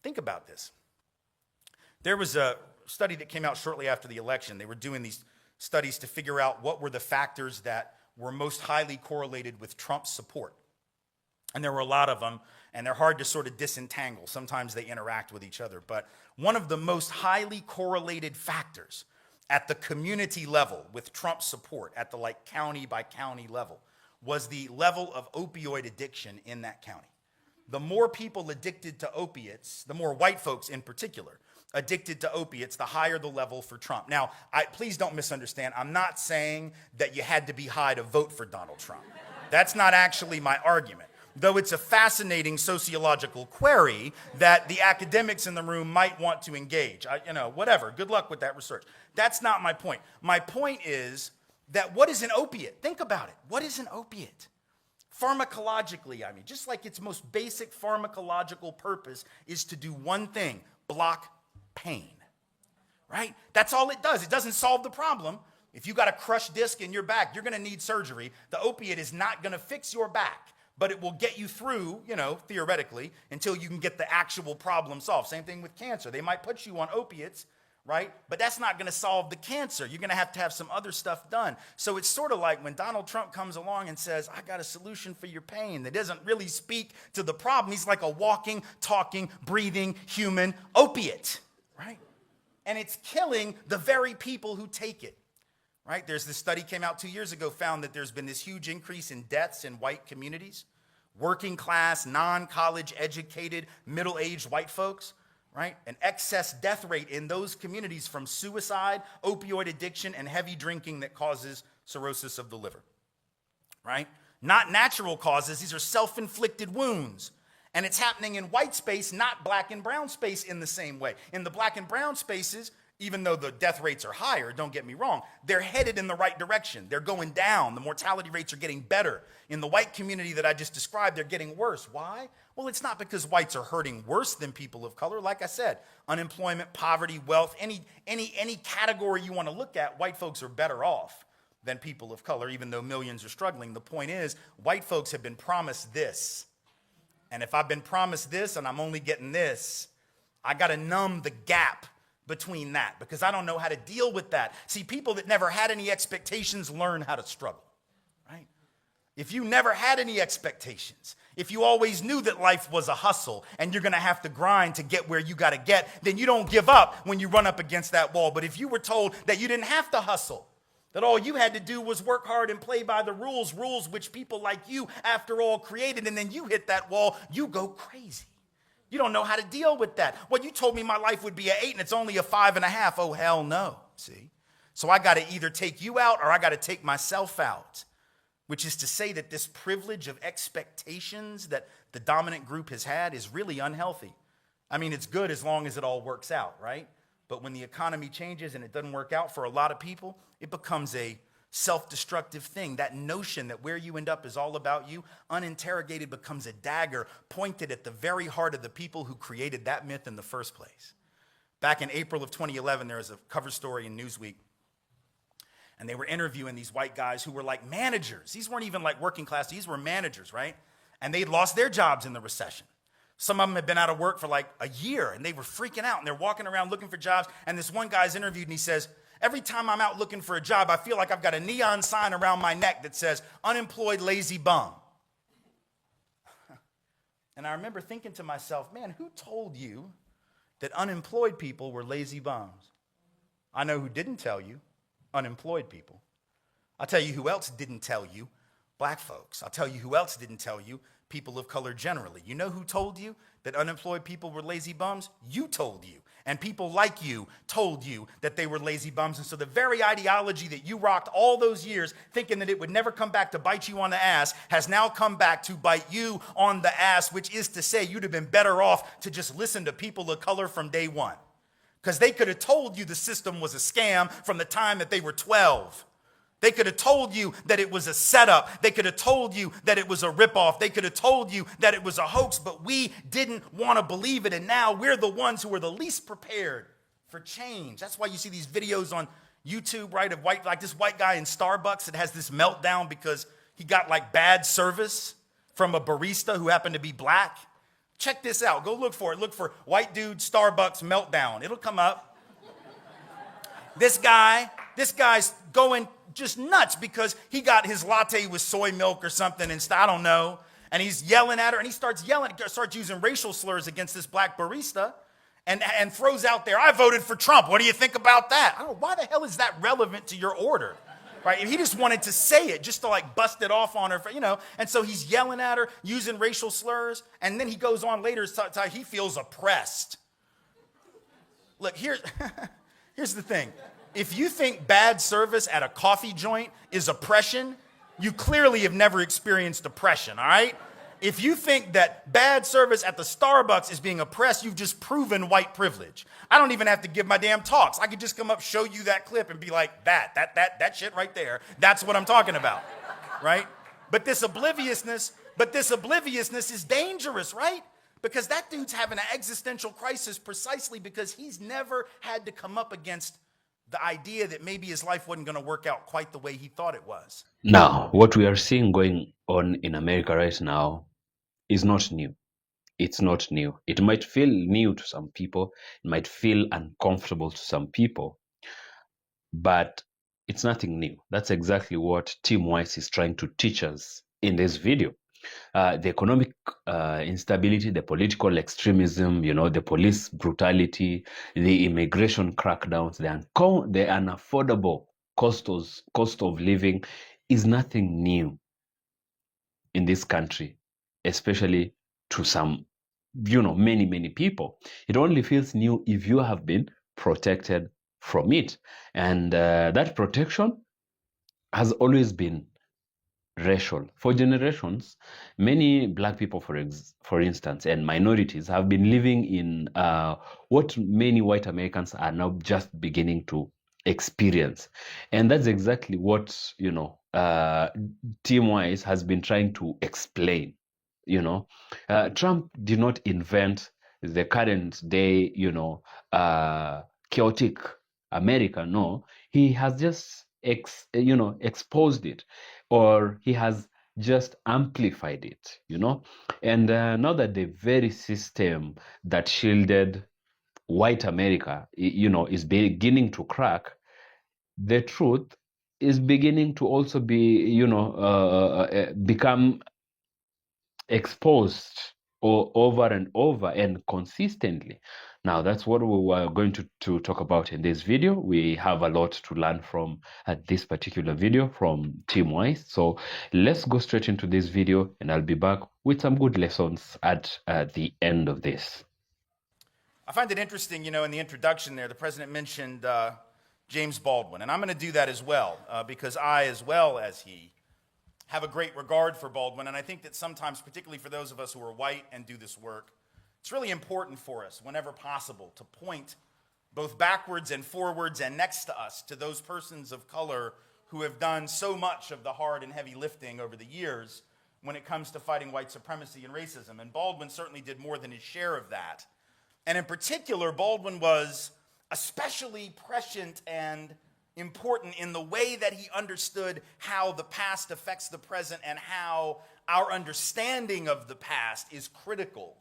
Think about this. There was a study that came out shortly after the election. They were doing these studies to figure out what were the factors that were most highly correlated with Trump's support. And there were a lot of them, and they're hard to sort of disentangle. Sometimes they interact with each other. But one of the most highly correlated factors at the community level with Trump's support, at the county by county level, was the level of opioid addiction in that county. The more people addicted to opiates, the more white folks in particular, addicted to opiates, the higher the level for Trump. Now, please don't misunderstand. I'm not saying that you had to be high to vote for Donald Trump. That's not actually my argument. Though it's a fascinating sociological query that the academics in the room might want to engage. Whatever. Good luck with that research. That's not my point. My point is that what is an opiate? Think about it. What is an opiate? Pharmacologically, just like its most basic pharmacological purpose is to do one thing: block pain, right? That's all it does. It doesn't solve the problem. If you got a crushed disc in your back, you're going to need surgery. The opiate is not going to fix your back, but it will get you through, theoretically, until you can get the actual problem solved. Same thing with cancer. They might put you on opiates, right? But that's not going to solve the cancer. You're going to have some other stuff done. So it's sort of like when Donald Trump comes along and says, I got a solution for your pain, that doesn't really speak to the problem. He's like a walking, talking, breathing human opiate, right? And it's killing the very people who take it, right? There's this study came out 2 years ago, found that there's been this huge increase in deaths in white communities, working class, non-college educated, middle-aged white folks, right? An excess death rate in those communities from suicide, opioid addiction, and heavy drinking that causes cirrhosis of the liver, right? Not natural causes. These are self-inflicted wounds. And it's happening in white space, not black and brown space in the same way. In the black and brown spaces, even though the death rates are higher, don't get me wrong, they're headed in the right direction. They're going down. The mortality rates are getting better. In the white community that I just described, they're getting worse. Why? Well, it's not because whites are hurting worse than people of color. Like I said, unemployment, poverty, wealth, any category you want to look at, white folks are better off than people of color, even though millions are struggling. The point is, white folks have been promised this. And if I've been promised this and I'm only getting this, I got to numb the gap between that because I don't know how to deal with that. See, people that never had any expectations learn how to struggle, right? If you never had any expectations, if you always knew that life was a hustle and you're going to have to grind to get where you got to get, then you don't give up when you run up against that wall. But if you were told that you didn't have to hustle, that all you had to do was work hard and play by the rules which people like you, after all, created, and then you hit that wall, you go crazy. You don't know how to deal with that. Well, you told me my life would be an 8 and it's only a 5.5. Oh, hell no, see? So I got to either take you out or I got to take myself out, which is to say that this privilege of expectations that the dominant group has had is really unhealthy. It's good as long as it all works out, right? But when the economy changes and it doesn't work out for a lot of people, it becomes a self-destructive thing. That notion that where you end up is all about you, uninterrogated, becomes a dagger pointed at the very heart of the people who created that myth in the first place. Back in April of 2011, there was a cover story in Newsweek, and they were interviewing these white guys who were like managers. These weren't even like working class. These were managers, right? And they'd lost their jobs in the recession. Some of them had been out of work for like a year, and they were freaking out, and they're walking around looking for jobs. And this one guy's interviewed, and he says, every time I'm out looking for a job, I feel like I've got a neon sign around my neck that says, unemployed lazy bum. And I remember thinking to myself, man, who told you that unemployed people were lazy bums? I know who didn't tell you, unemployed people. I'll tell you who else didn't tell you, black folks. I'll tell you who else didn't tell you, people of color generally. You know who told you that unemployed people were lazy bums? You told you. And people like you told you that they were lazy bums. And so the very ideology that you rocked all those years thinking that it would never come back to bite you on the ass has now come back to bite you on the ass, which is to say you'd have been better off to just listen to people of color from day one. Because they could have told you the system was a scam from the time that they were 12. They could have told you that it was a setup. They could have told you that it was a ripoff. They could have told you that it was a hoax, but we didn't want to believe it. And now we're the ones who are the least prepared for change. That's why you see these videos on YouTube, right, of this white guy in Starbucks that has this meltdown because he got like bad service from a barista who happened to be black. Check this out. Go look for it. Look for white dude Starbucks meltdown. It'll come up. This guy's going just nuts because he got his latte with soy milk or something and I don't know. And he's yelling at her and he starts using racial slurs against this black barista and throws out there, I voted for Trump. What do you think about that? I don't know, why the hell is that relevant to your order? Right? He just wanted to say it just to like bust it off on her, and so he's yelling at her, using racial slurs, and then he goes on later to tell he feels oppressed. Look, here's the thing. If you think bad service at a coffee joint is oppression, you clearly have never experienced oppression, all right? If you think that bad service at the Starbucks is being oppressed, you've just proven white privilege. I don't even have to give my damn talks. I could just come up, show you that clip and be like, that shit right there, that's what I'm talking about, right? But this obliviousness is dangerous, right? Because that dude's having an existential crisis precisely because he's never had to come up against the idea that maybe his life wasn't going to work out quite the way he thought it was. Now, what we are seeing going on in America right now is not new. It's not new. It might feel new to some people. It might feel uncomfortable to some people, but it's nothing new. That's exactly what Tim Weiss is trying to teach us in this video. The economic instability, the political extremism, the police brutality, the immigration crackdowns, the unaffordable cost of living is nothing new in this country, especially to some, many people. It only feels new if you have been protected from it. And that protection has always been racial. For generations, many black people, for instance, and minorities have been living in what many white Americans are now just beginning to experience. And that's exactly what, Tim Weiss has been trying to explain. Trump did not invent the current day, chaotic America. No, he has just exposed it, or he has just amplified it, and now that the very system that shielded white America, is beginning to crack, the truth is beginning to also be, become exposed over and over and consistently. Now, that's what we were going to talk about in this video. We have a lot to learn from this particular video from Tim Weiss. So let's go straight into this video, and I'll be back with some good lessons at the end of this. I find it interesting, in the introduction there, the president mentioned James Baldwin, and I'm going to do that as well, because I, as well as he, have a great regard for Baldwin, and I think that sometimes, particularly for those of us who are white and do this work, it's really important for us, whenever possible, to point both backwards and forwards and next to us to those persons of color who have done so much of the hard and heavy lifting over the years when it comes to fighting white supremacy and racism. And Baldwin certainly did more than his share of that. And in particular, Baldwin was especially prescient and important in the way that he understood how the past affects the present and how our understanding of the past is critical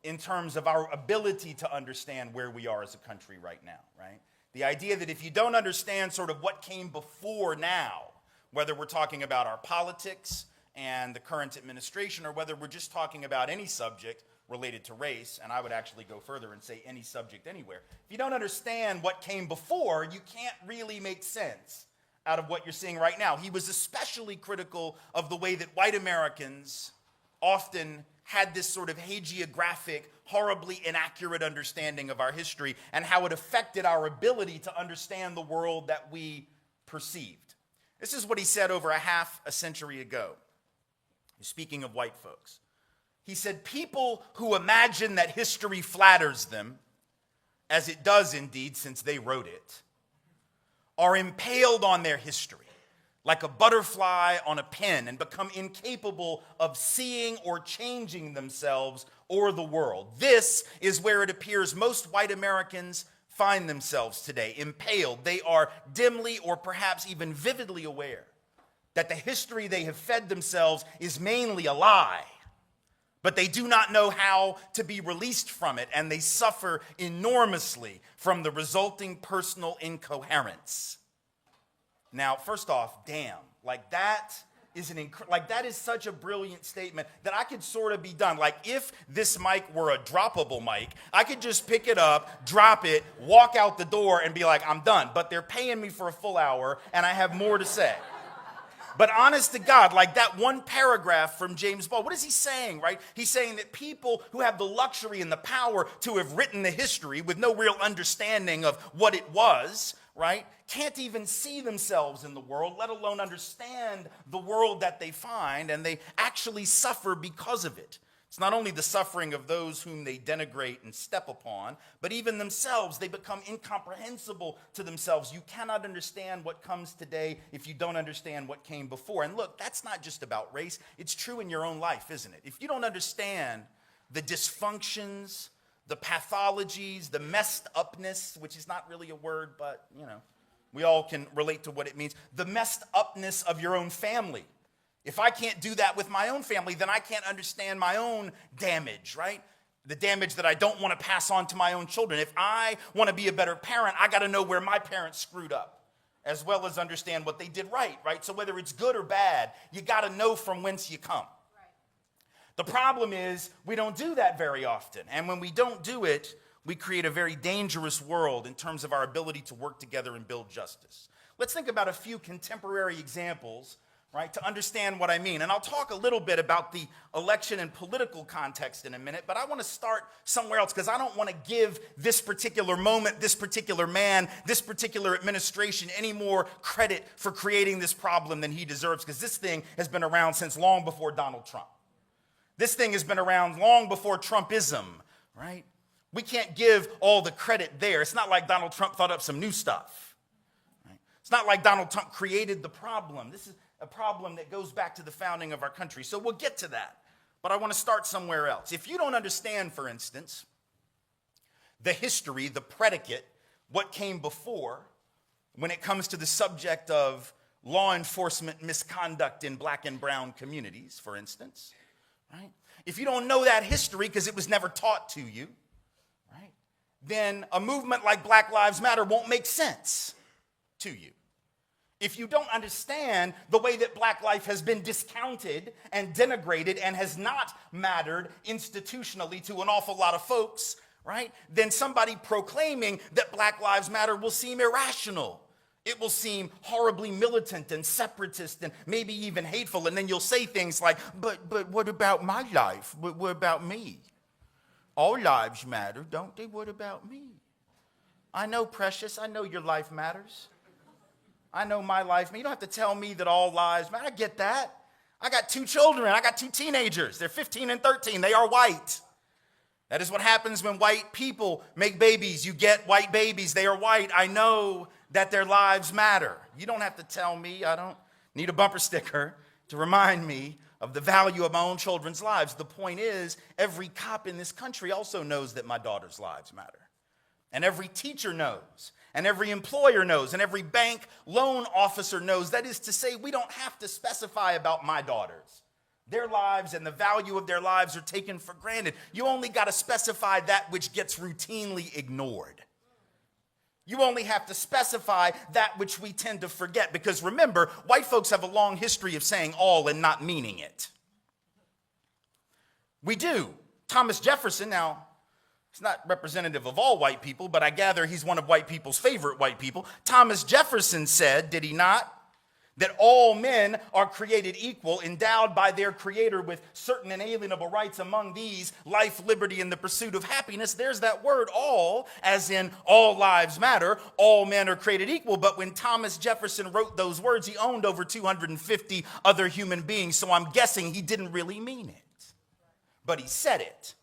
in terms of our ability to understand where we are as a country right now, right? The idea that if you don't understand sort of what came before now, whether we're talking about our politics and the current administration or whether we're just talking about any subject related to race, and I would actually go further and say any subject anywhere. If you don't understand what came before, you can't really make sense out of what you're seeing right now. He was especially critical of the way that white Americans often had this sort of hagiographic, horribly inaccurate understanding of our history and how it affected our ability to understand the world that we perceived. This is what he said over half a century ago. Speaking of white folks. He said, people who imagine that history flatters them, as it does indeed since they wrote it, are impaled on their history like a butterfly on a pin and become incapable of seeing or changing themselves or the world. This is where it appears most white Americans find themselves today, impaled. They are dimly or perhaps even vividly aware that the history they have fed themselves is mainly a lie, but they do not know how to be released from it, and they suffer enormously from the resulting personal incoherence. Now, first off, damn, like that is that is such a brilliant statement that I could sort of be done. Like if this mic were a droppable mic, I could just pick it up, drop it, walk out the door, and be like, I'm done. But they're paying me for a full hour, and I have more to say. But honest to God, like that one paragraph from James Baldwin, what is he saying, right? He's saying that people who have the luxury and the power to have written the history with no real understanding of what it was, right, can't even see themselves in the world, let alone understand the world that they find, and they actually suffer because of it. It's not only the suffering of those whom they denigrate and step upon, but even themselves, they become incomprehensible to themselves. You cannot understand what comes today if you don't understand what came before. And look, that's not just about race. It's true in your own life, isn't it? If you don't understand the dysfunctions, the pathologies, the messed upness, which is not really a word, but, you know, we all can relate to what it means. The messed upness of your own family. If I can't do that with my own family, then I can't understand my own damage, right? The damage that I don't want to pass on to my own children. If I want to be a better parent, I got to know where my parents screwed up, as well as understand what they did right? So whether it's good or bad, you got to know from whence you come. The problem is we don't do that very often. And when we don't do it, we create a very dangerous world in terms of our ability to work together and build justice. Let's think about a few contemporary examples, right, to understand what I mean. And I'll talk a little bit about the election and political context in a minute, but I want to start somewhere else because I don't want to give this particular moment, this particular man, this particular administration any more credit for creating this problem than he deserves, because this thing has been around since long before Donald Trump. This thing has been around long before Trumpism, right? We can't give all the credit there. It's not like Donald Trump thought up some new stuff. Right? It's not like Donald Trump created the problem. This is a problem that goes back to the founding of our country. So we'll get to that. But I want to start somewhere else. If you don't understand, for instance, the history, the predicate, what came before when it comes to the subject of law enforcement misconduct in black and brown communities, for instance, right? If you don't know that history because it was never taught to you, right, then a movement like Black Lives Matter won't make sense to you. If you don't understand the way that black life has been discounted and denigrated and has not mattered institutionally to an awful lot of folks, right, then somebody proclaiming that Black Lives Matter will seem irrational. It will seem horribly militant and separatist and maybe even hateful. And then you'll say things like, but what about my life? What about me? All lives matter, don't they? What about me? I know, precious. I know your life matters. I know my life. You don't have to tell me that all lives matter. I get that. I got 2 children. I got 2 teenagers. They're 15 and 13. They are white. That is what happens when white people make babies. You get white babies. They are white. I know that their lives matter. You don't have to tell me. I don't need a bumper sticker to remind me of the value of my own children's lives. The point is, every cop in this country also knows that my daughter's lives matter. And every teacher knows, and every employer knows, and every bank loan officer knows. That is to say, we don't have to specify about my daughters. Their lives and the value of their lives are taken for granted. You only got to specify that which gets routinely ignored. You only have to specify that which we tend to forget, because remember, white folks have a long history of saying all and not meaning it. We do. Thomas Jefferson, now, he's not representative of all white people, but I gather he's one of white people's favorite white people. Thomas Jefferson said, did he not, that all men are created equal, endowed by their creator with certain inalienable rights, among these life, liberty, and the pursuit of happiness. There's that word all, as in all lives matter, all men are created equal. But when Thomas Jefferson wrote those words, he owned over 250 other human beings, so I'm guessing he didn't really mean it. But he said it,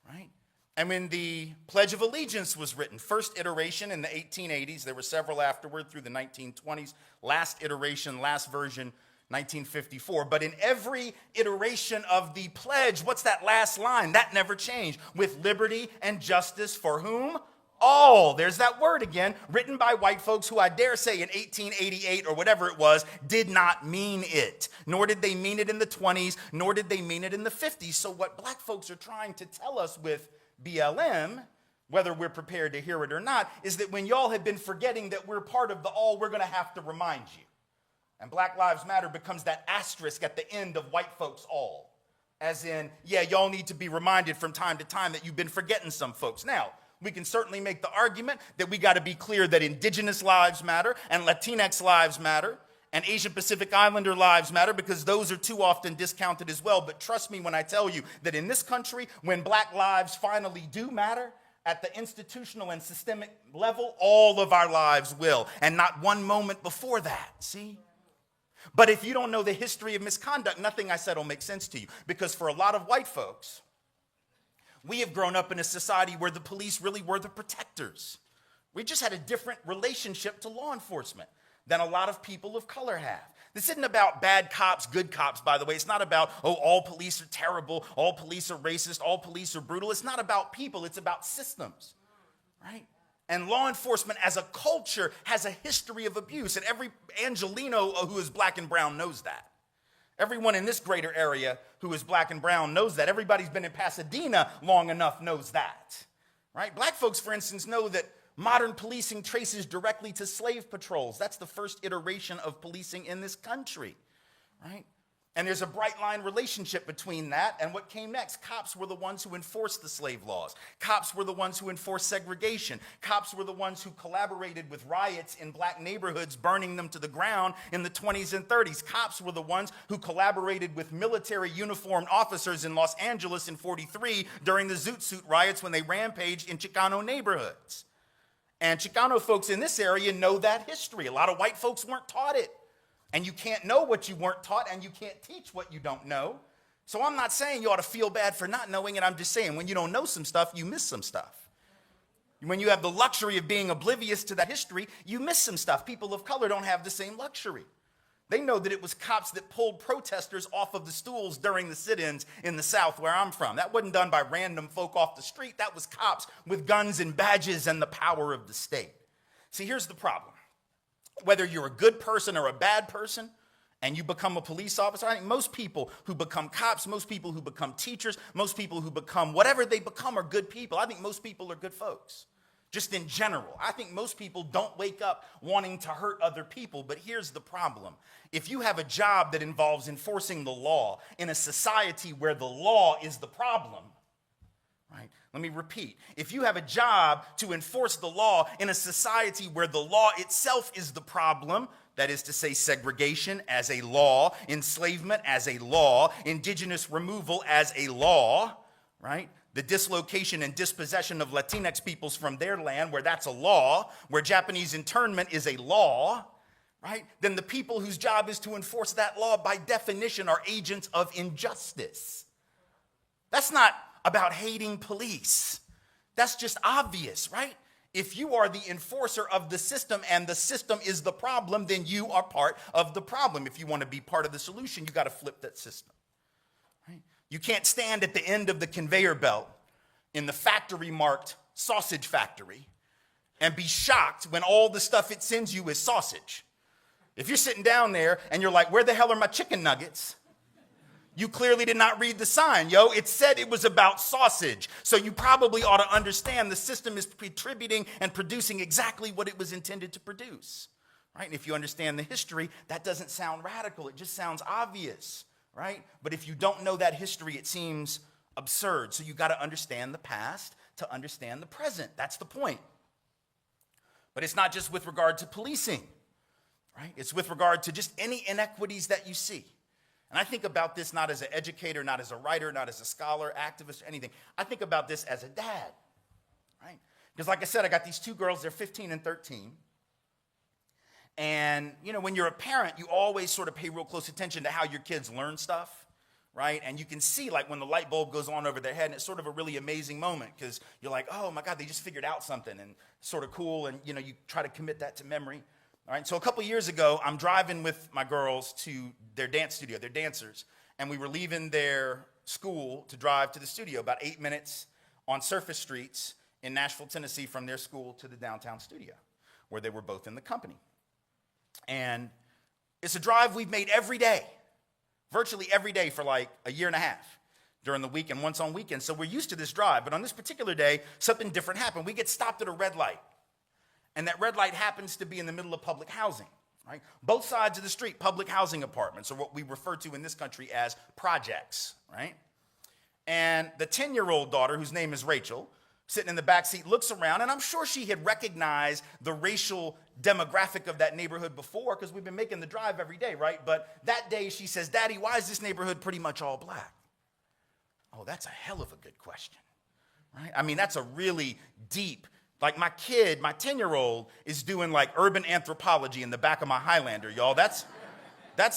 right? And when the Pledge of Allegiance was written, first iteration in the 1880s, there were several afterward through the 1920s, last iteration, last version, 1954. But in every iteration of the pledge, what's that last line? That never changed. With liberty and justice for whom? all, there's that word again, written by white folks who I dare say in 1888 or whatever it was, did not mean it. Nor did they mean it in the 20s, nor did they mean it in the 50s. So what black folks are trying to tell us with BLM, whether we're prepared to hear it or not, is that when y'all have been forgetting that we're part of the all, we're going to have to remind you. And Black Lives Matter becomes that asterisk at the end of white folks all. As in, yeah, y'all need to be reminded from time to time that you've been forgetting some folks. Now, we can certainly make the argument that we got to be clear that indigenous lives matter and Latinx lives matter and Asian Pacific Islander lives matter, because those are too often discounted as well. But trust me when I tell you that in this country, when black lives finally do matter, at the institutional and systemic level, all of our lives will, and not one moment before that, see? But if you don't know the history of misconduct, nothing I said will make sense to you. Because for a lot of white folks, we have grown up in a society where the police really were the protectors. We just had a different relationship to law enforcement than a lot of people of color have. This isn't about bad cops, good cops, by the way. It's not about, oh, all police are terrible, all police are racist, all police are brutal. It's not about people, it's about systems, right? And law enforcement as a culture has a history of abuse. And every Angelino who is black and brown knows that. Everyone in this greater area who is black and brown knows that. Everybody's been in Pasadena long enough knows that, right? Black folks, for instance, know that modern policing traces directly to slave patrols. That's the first iteration of policing in this country, right? And there's a bright line relationship between that and what came next. Cops were the ones who enforced the slave laws. Cops were the ones who enforced segregation. Cops were the ones who collaborated with riots in black neighborhoods, burning them to the ground in the 20s and 30s. Cops were the ones who collaborated with military uniformed officers in Los Angeles in 43 during the Zoot Suit riots when they rampaged in Chicano neighborhoods. And Chicano folks in this area know that history. A lot of white folks weren't taught it. And you can't know what you weren't taught, and you can't teach what you don't know. So I'm not saying you ought to feel bad for not knowing it. I'm just saying when you don't know some stuff, you miss some stuff. When you have the luxury of being oblivious to that history, you miss some stuff. People of color don't have the same luxury. They know that it was cops that pulled protesters off of the stools during the sit-ins in the South where I'm from. That wasn't done by random folk off the street. That was cops with guns and badges and the power of the state. See, here's the problem. Whether you're a good person or a bad person and you become a police officer, I think most people who become cops, most people who become teachers, most people who become whatever they become are good people. I think most people are good folks, just in general. I think most people don't wake up wanting to hurt other people, but here's the problem. If you have a job that involves enforcing the law in a society where the law is the problem, right? Let me repeat. If you have a job to enforce the law in a society where the law itself is the problem, that is to say segregation as a law, enslavement as a law, indigenous removal as a law, right? The dislocation and dispossession of Latinx peoples from their land, where that's a law, where Japanese internment is a law, right? Then the people whose job is to enforce that law by definition are agents of injustice. That's not about hating police. That's just obvious, right? If you are the enforcer of the system and the system is the problem, then you are part of the problem. If you want to be part of the solution, you got to flip that system, right? You can't stand at the end of the conveyor belt in the factory marked sausage factory and be shocked when all the stuff it sends you is sausage. If you're sitting down there and you're like, where the hell are my chicken nuggets? You clearly did not read the sign, yo. It said it was about sausage. So you probably ought to understand the system is contributing and producing exactly what it was intended to produce, right? And if you understand the history, that doesn't sound radical. It just sounds obvious, right? But if you don't know that history, it seems absurd. So you got to understand the past to understand the present. That's the point. But it's not just with regard to policing, right? It's with regard to just any inequities that you see. And I think about this not as an educator, not as a writer, not as a scholar, activist, or anything. I think about this as a dad, right? Because like I said, I got these two girls, they're 15 and 13. And, you know, when you're a parent, you always sort of pay real close attention to how your kids learn stuff, right? And you can see, like, when the light bulb goes on over their head, and it's sort of a really amazing moment because you're like, oh, my God, they just figured out something, and sort of cool, and, you know, you try to commit that to memory. All right, so a couple years ago, I'm driving with my girls to their dance studio. They're dancers, and we were leaving their school to drive to the studio, about 8 minutes on surface streets in Nashville, Tennessee, from their school to the downtown studio, where they were both in the company. And it's a drive we've made every day, virtually every day for like a year and a half during the week and once on weekends. So we're used to this drive. But on this particular day, something different happened. We get stopped at a red light. And that red light happens to be in the middle of public housing, right? Both sides of the street, public housing apartments, or what we refer to in this country as projects, right? And the 10-year-old daughter, whose name is Rachel, sitting in the back seat, looks around, and I'm sure she had recognized the racial demographic of that neighborhood before, because we've been making the drive every day, right? But that day she says, "Daddy, why is this neighborhood pretty much all black?" Oh, that's a hell of a good question, right? I mean, that's a really deep, like my kid, my 10-year-old is doing like urban anthropology in the back of my Highlander, y'all. That's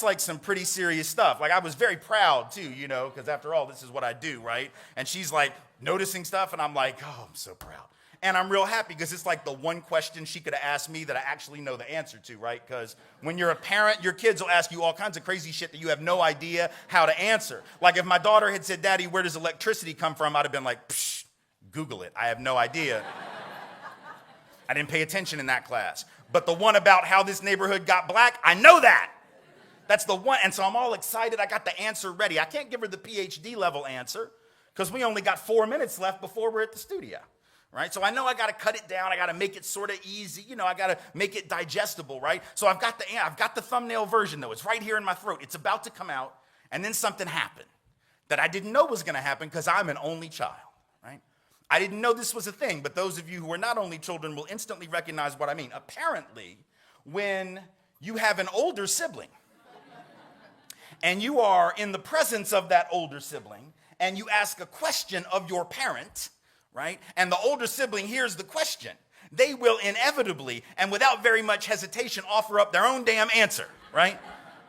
like some pretty serious stuff. Like I was very proud too, you know, because after all, this is what I do, right? And she's like noticing stuff and I'm like, oh, I'm so proud. And I'm real happy because it's like the one question she could have asked me that I actually know the answer to, right? Because when you're a parent, your kids will ask you all kinds of crazy shit that you have no idea how to answer. Like if my daughter had said, "Daddy, where does electricity come from?" I'd have been like, "Psh, Google it. I have no idea." I didn't pay attention in that class. But the one about how this neighborhood got black, I know that. That's the one. And so I'm all excited. I got the answer ready. I can't give her the PhD level answer because we only got 4 minutes left before we're at the studio, right? So I know I got to cut it down. I got to make it sort of easy. You know, I got to make it digestible, right? So I've got the thumbnail version, though. It's right here in my throat. It's about to come out. And then something happened that I didn't know was going to happen because I'm an only child, right? I didn't know this was a thing, but those of you who are not only children will instantly recognize what I mean. Apparently, when you have an older sibling, and you are in the presence of that older sibling, and you ask a question of your parent, right? And the older sibling hears the question, they will inevitably, and without very much hesitation, offer up their own damn answer, right?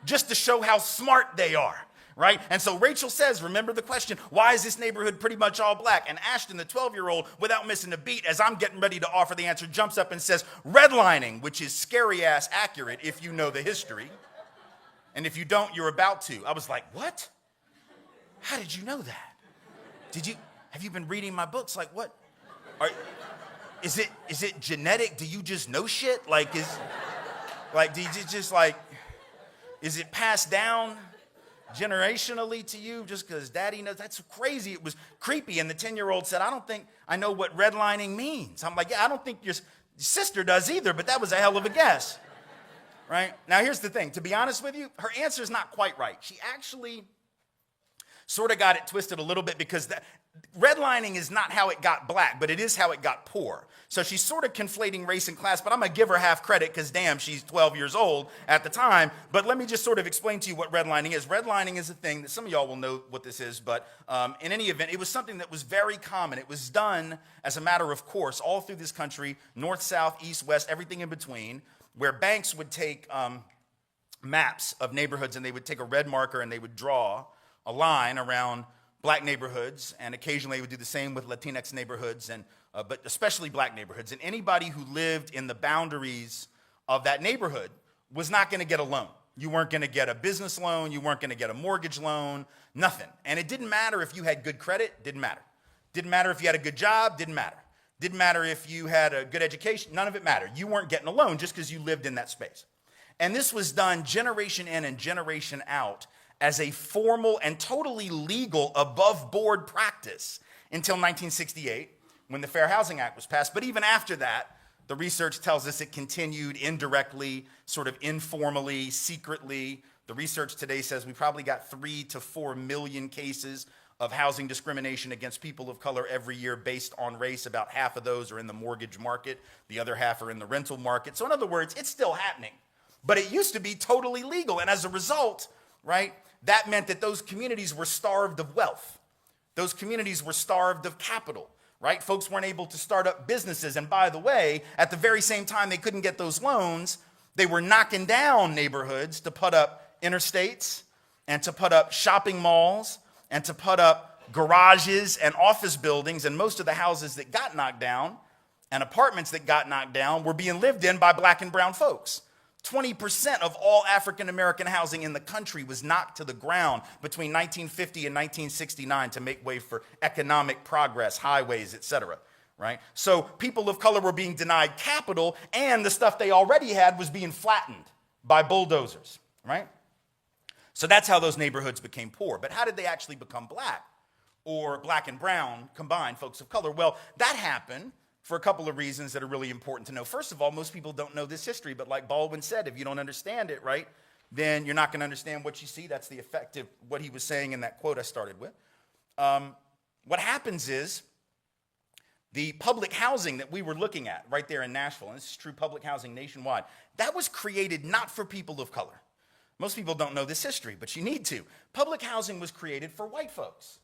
Just to show how smart they are, right? And so Rachel says, remember the question, why is this neighborhood pretty much all black? And Ashton, the 12-year-old, without missing a beat, as I'm getting ready to offer the answer, jumps up and says, redlining, which is scary-ass accurate if you know the history. And if you don't, you're about to. I was like, what? How did you know that? Have you been reading my books? Like, what? Is it genetic? Do you just know shit? Is it passed down generationally to you just because daddy knows? That's crazy. It was creepy. And the 10-year-old said, I don't think I know what redlining means. I'm like, yeah, I don't think your sister does either, but that was a hell of a guess. Right? Now, here's the thing. To be honest with you, her answer is not quite right. She actually sort of got it twisted a little bit because redlining is not how it got black, but it is how it got poor. So she's sort of conflating race and class, but I'm going to give her half credit because, damn, she's 12 years old at the time. But let me just sort of explain to you what redlining is. Redlining is a thing that some of y'all will know what this is, but in any event, it was something that was very common. It was done as a matter of course all through this country, north, south, east, west, everything in between, where banks would take maps of neighborhoods and they would take a red marker and they would draw a line around black neighborhoods, and occasionally they would do the same with Latinx neighborhoods, but especially black neighborhoods. And anybody who lived in the boundaries of that neighborhood was not going to get a loan. You weren't going to get a business loan. You weren't going to get a mortgage loan, nothing. And it didn't matter if you had good credit, didn't matter. Didn't matter if you had a good job, didn't matter. Didn't matter if you had a good education, none of it mattered. You weren't getting a loan just because you lived in that space. And this was done generation in and generation out as a formal and totally legal above board practice until 1968 when the Fair Housing Act was passed. But even after that, the research tells us it continued indirectly, sort of informally, secretly. The research today says we probably got 3 to 4 million cases of housing discrimination against people of color every year based on race. About half of those are in the mortgage market. The other half are in the rental market. So in other words, it's still happening. But it used to be totally legal. And as a result, right, that meant that those communities were starved of wealth. Those communities were starved of capital, right? Folks weren't able to start up businesses. And by the way, at the very same time they couldn't get those loans, they were knocking down neighborhoods to put up interstates and to put up shopping malls and to put up garages and office buildings. And most of the houses that got knocked down and apartments that got knocked down were being lived in by black and brown folks. 20% of all African-American housing in the country was knocked to the ground between 1950 and 1969 to make way for economic progress, highways, etc. right? So people of color were being denied capital, and the stuff they already had was being flattened by bulldozers, right? So that's how those neighborhoods became poor. But how did they actually become black, or black and brown combined, folks of color? Well, that happened for a couple of reasons that are really important to know. First of all, most people don't know this history, but like Baldwin said, if you don't understand it, right, then you're not going to understand what you see. That's the effect of what he was saying in that quote I started with. What happens is the public housing that we were looking at right there in Nashville, and this is true public housing nationwide, that was created not for people of color. Most people don't know this history, but you need to. Public housing was created for white folks,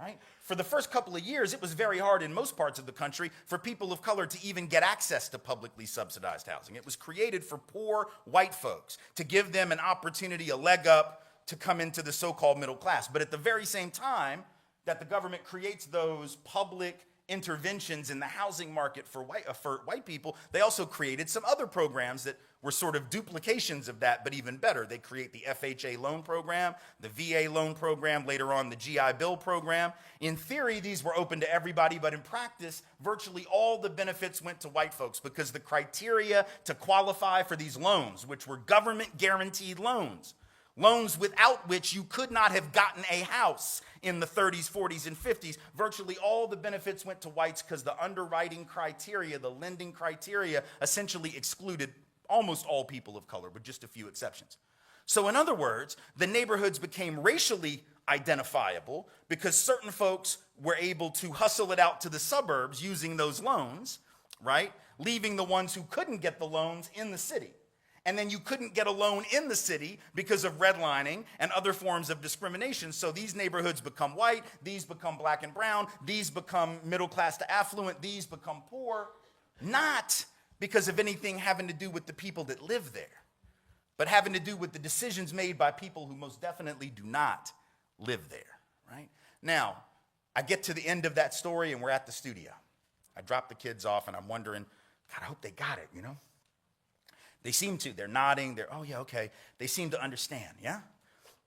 right? For the first couple of years, it was very hard in most parts of the country for people of color to even get access to publicly subsidized housing. It was created for poor white folks to give them an opportunity, a leg up to come into the so-called middle class. But at the very same time that the government creates those public interventions in the housing market for white people, they also created some other programs that were sort of duplications of that, but even better. They create the FHA loan program, the VA loan program, later on the GI Bill program. In theory, these were open to everybody, but in practice, virtually all the benefits went to white folks because the criteria to qualify for these loans, which were government guaranteed loans without which you could not have gotten a house in the 30s, 40s, and 50s. Virtually all the benefits went to whites because the underwriting criteria, the lending criteria, essentially excluded almost all people of color, with just a few exceptions. So in other words, the neighborhoods became racially identifiable because certain folks were able to hustle it out to the suburbs using those loans, right? Leaving the ones who couldn't get the loans in the city. And then you couldn't get a loan in the city because of redlining and other forms of discrimination. So these neighborhoods become white, these become black and brown, these become middle class to affluent, these become poor, not because of anything having to do with the people that live there, but having to do with the decisions made by people who most definitely do not live there, right? Now, I get to the end of that story and we're at the studio. I drop the kids off and I'm wondering, God, I hope they got it, you know? They seem to. They're nodding. They're, oh, yeah, okay. They seem to understand, yeah?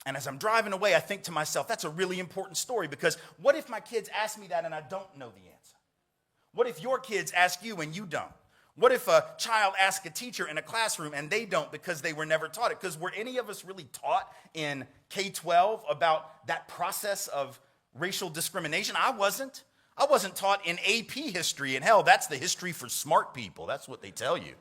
And as I'm driving away, I think to myself, that's a really important story because what if my kids ask me that and I don't know the answer? What if your kids ask you and you don't? What if a child asks a teacher in a classroom and they don't because they were never taught it? Because were any of us really taught in K-12 about that process of racial discrimination? I wasn't. I wasn't taught in AP history, and hell, that's the history for smart people. That's what they tell you.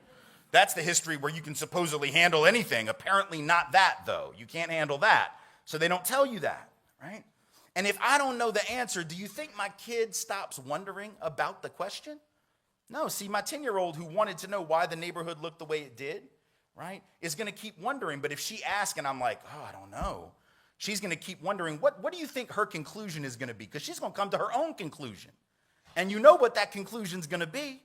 That's the history where you can supposedly handle anything. Apparently not that, though. You can't handle that. So they don't tell you that, right? And if I don't know the answer, do you think my kid stops wondering about the question? No. See, my 10-year-old who wanted to know why the neighborhood looked the way it did, right, is going to keep wondering. But if she asks and I'm like, oh, I don't know, she's going to keep wondering, what do you think her conclusion is going to be? Because she's going to come to her own conclusion. And you know what that conclusion is going to be.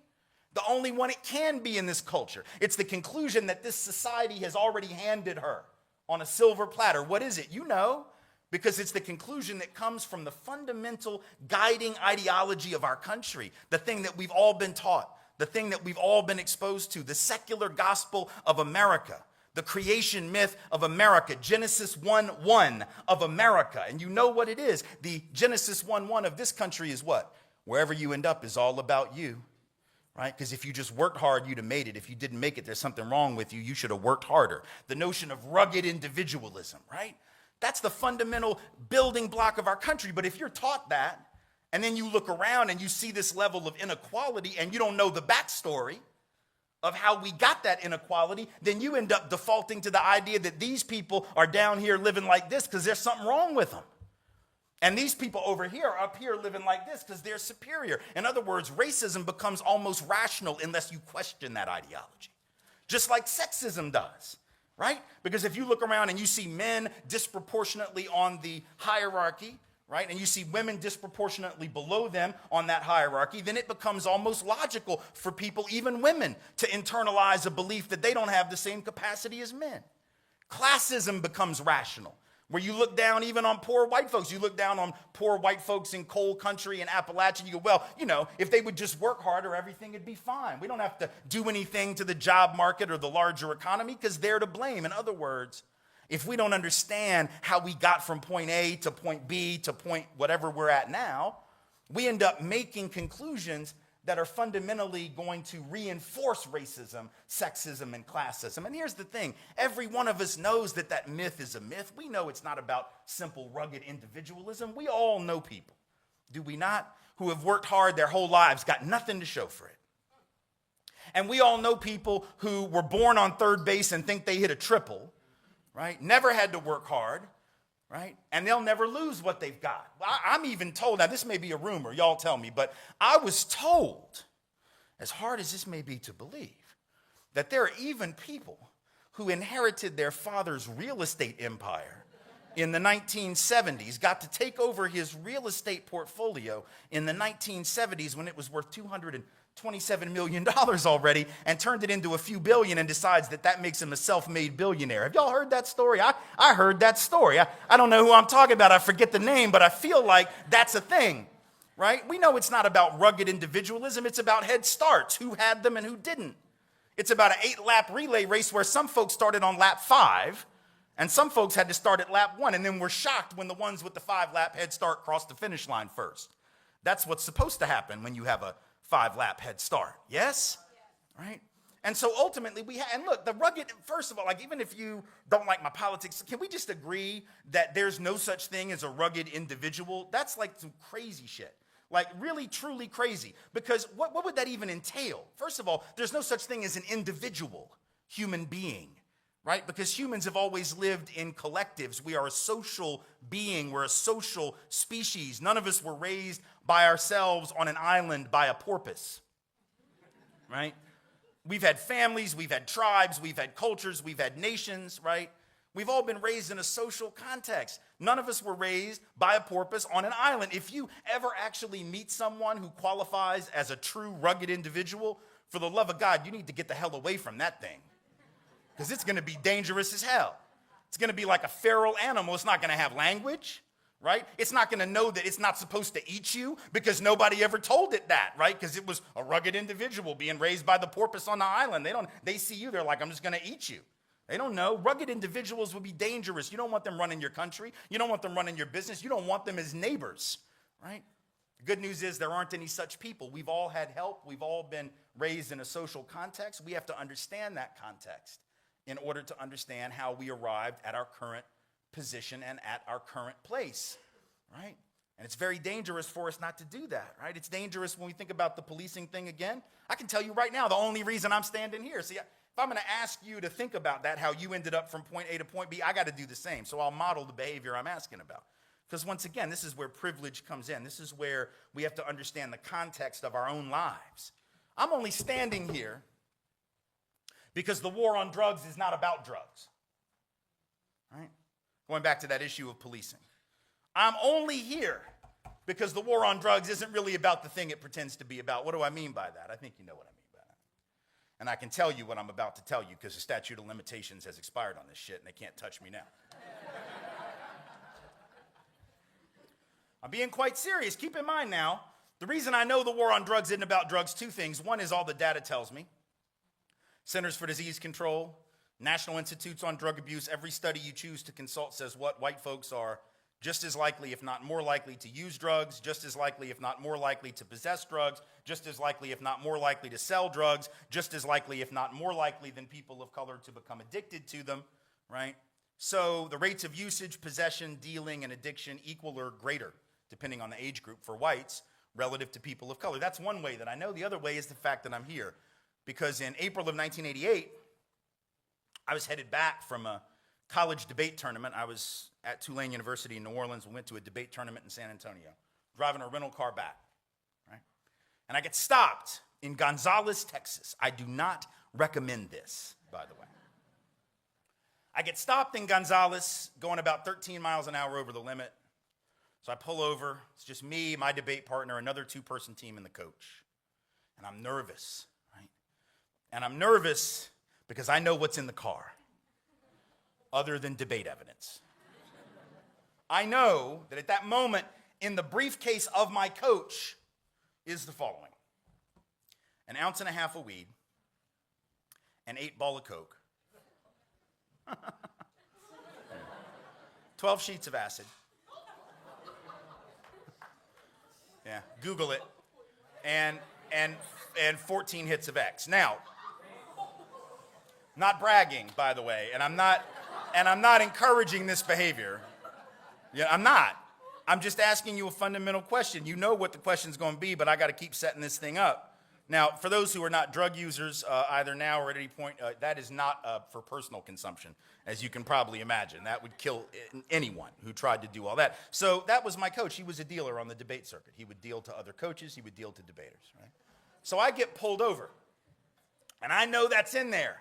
The only one it can be in this culture. It's the conclusion that this society has already handed her on a silver platter. What is it? You know, because it's the conclusion that comes from the fundamental guiding ideology of our country, the thing that we've all been taught, the thing that we've all been exposed to, the secular gospel of America, the creation myth of America, Genesis 1:1 of America. And you know what it is. The Genesis 1:1 of this country is what? Wherever you end up is all about you. Right? Because if you just worked hard, you'd have made it. If you didn't make it, there's something wrong with you. You should have worked harder. The notion of rugged individualism, right? That's the fundamental building block of our country. But if you're taught that, and then you look around and you see this level of inequality, and you don't know the backstory of how we got that inequality, then you end up defaulting to the idea that these people are down here living like this because there's something wrong with them. And these people over here are up here living like this because they're superior. In other words, racism becomes almost rational unless you question that ideology. Just like sexism does, right? Because if you look around and you see men disproportionately on the hierarchy, right, and you see women disproportionately below them on that hierarchy, then it becomes almost logical for people, even women, to internalize a belief that they don't have the same capacity as men. Classism becomes rational. Where you look down even on poor white folks. You look down on poor white folks in coal country and Appalachia. You go, well, you know, if they would just work harder, everything would be fine. We don't have to do anything to the job market or the larger economy because they're to blame. In other words, if we don't understand how we got from point A to point B to point whatever we're at now, we end up making conclusions that are fundamentally going to reinforce racism, sexism, and classism. And here's the thing. Every one of us knows that that myth is a myth. We know it's not about simple, rugged individualism. We all know people, do we not, who have worked hard their whole lives, got nothing to show for it. And we all know people who were born on third base and think they hit a triple, right? Never had to work hard, right? And they'll never lose what they've got. I'm even told, now this may be a rumor, y'all tell me, but I was told, as hard as this may be to believe, that there are even people who inherited their father's real estate empire in the 1970s, got to take over his real estate portfolio in the 1970s when it was worth $227 million already, and turned it into a few billion and decides that that makes him a self-made billionaire. Have y'all heard that story? I heard that story. I don't know who I'm talking about. I forget the name, but I feel like that's a thing, right? We know it's not about rugged individualism. It's about head starts, who had them and who didn't. It's about an 8-lap relay race where some folks started on lap 5, and some folks had to start at lap 1, and then were shocked when the ones with the 5-lap head start crossed the finish line first. That's what's supposed to happen when you have a 5-lap head start. Yes? Right? And so ultimately and look, the rugged, first of all, like even if you don't like my politics, can we just agree that there's no such thing as a rugged individual? That's like some crazy shit. Like really, truly crazy. Because what would that even entail? First of all, there's no such thing as an individual human being, right? Because humans have always lived in collectives. We are a social being. We're a social species. None of us were raised by ourselves on an island by a porpoise, right? We've had families, we've had tribes, we've had cultures, we've had nations, right? We've all been raised in a social context. None of us were raised by a porpoise on an island. If you ever actually meet someone who qualifies as a true rugged individual, for the love of God, you need to get the hell away from that thing, because it's going to be dangerous as hell. It's going to be like a feral animal. It's not going to have language, right? It's not going to know that it's not supposed to eat you because nobody ever told it that, right? Because it was a rugged individual being raised by the porpoise on the island. They see you, they're like, I'm just going to eat you. They don't know. Rugged individuals would be dangerous. You don't want them running your country. You don't want them running your business. You don't want them as neighbors, right? The good news is there aren't any such people. We've all had help. We've all been raised in a social context. We have to understand that context in order to understand how we arrived at our current position and at our current place, right? And it's very dangerous for us not to do that, right? It's dangerous when we think about the policing thing again. I can tell you right now, the only reason I'm standing here. See, if I'm going to ask you to think about that, how you ended up from point A to point B, I got to do the same. So I'll model the behavior I'm asking about. Because once again, this is where privilege comes in. This is where we have to understand the context of our own lives. I'm only standing here because the war on drugs is not about drugs, right? Going back to that issue of policing. I'm only here because the war on drugs isn't really about the thing it pretends to be about. What do I mean by that? I think you know what I mean by that. And I can tell you what I'm about to tell you because the statute of limitations has expired on this shit and they can't touch me now. I'm being quite serious. Keep in mind now, the reason I know the war on drugs isn't about drugs, two things. One is all the data tells me. Centers for Disease Control, National Institutes on Drug Abuse, every study you choose to consult says what? White folks are just as likely, if not more likely, to use drugs, just as likely, if not more likely, to possess drugs, just as likely, if not more likely, to sell drugs, just as likely, if not more likely, than people of color to become addicted to them, right? So the rates of usage, possession, dealing, and addiction equal or greater, depending on the age group, for whites relative to people of color. That's one way that I know. The other way is the fact that I'm here. Because in April of 1988, I was headed back from a college debate tournament. I was at Tulane University in New Orleans. We went to a debate tournament in San Antonio, driving a rental car back, right? And I get stopped in Gonzales, Texas. I do not recommend this, by the way. I get stopped in Gonzales, going about 13 miles an hour over the limit. So I pull over. It's just me, my debate partner, another two-person team, and the coach. And I'm nervous, right? And I'm nervous because I know what's in the car, other than debate evidence. I know that at that moment, in the briefcase of my coach, is the following: 1.5 ounces of weed, an 8-ball of Coke, 12 sheets of acid. Yeah, Google it. And and 14 hits of X. Now, not bragging, by the way, and I'm not encouraging this behavior. Yeah, I'm not. I'm just asking you a fundamental question. You know what the question's going to be, but I got to keep setting this thing up. Now, for those who are not drug users, either now or at any point, that is not for personal consumption, as you can probably imagine. That would kill anyone who tried to do all that. So that was my coach. He was a dealer on the debate circuit. He would deal to other coaches. He would deal to debaters, right? So I get pulled over, and I know that's in there.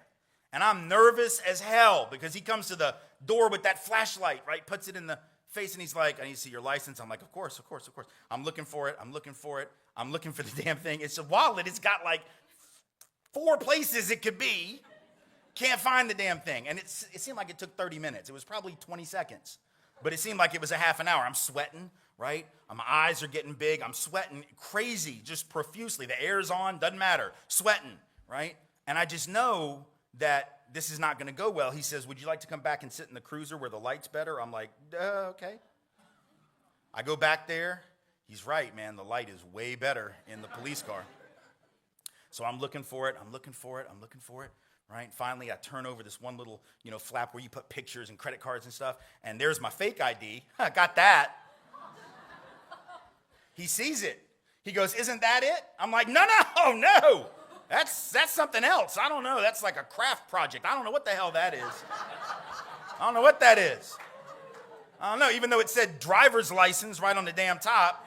And I'm nervous as hell because he comes to the door with that flashlight, right? Puts it in the face, and he's like, I need to see your license. I'm like, of course. I'm looking for it. I'm looking for the damn thing. It's a wallet. It's got like 4 places it could be. Can't find the damn thing. And it seemed like it took 30 minutes. It was probably 20 seconds. But it seemed like it was a half an hour. I'm sweating, right? My eyes are getting big. I'm sweating crazy, just profusely. The air's on, doesn't matter. Sweating, right? And I just know that this is not going to go well. He says, would you like to come back and sit in the cruiser where the light's better? I'm like, okay. I go back there. He's right, man. The light is way better in the police car. So I'm looking for it, right? Finally, I turn over this one little, flap where you put pictures and credit cards and stuff, and there's my fake ID. I got that. He sees it. He goes, isn't that it? I'm like, no. That's something else. I don't know. That's like a craft project. I don't know what the hell that is. I don't know what that is. I don't know, even though it said driver's license right on the damn top.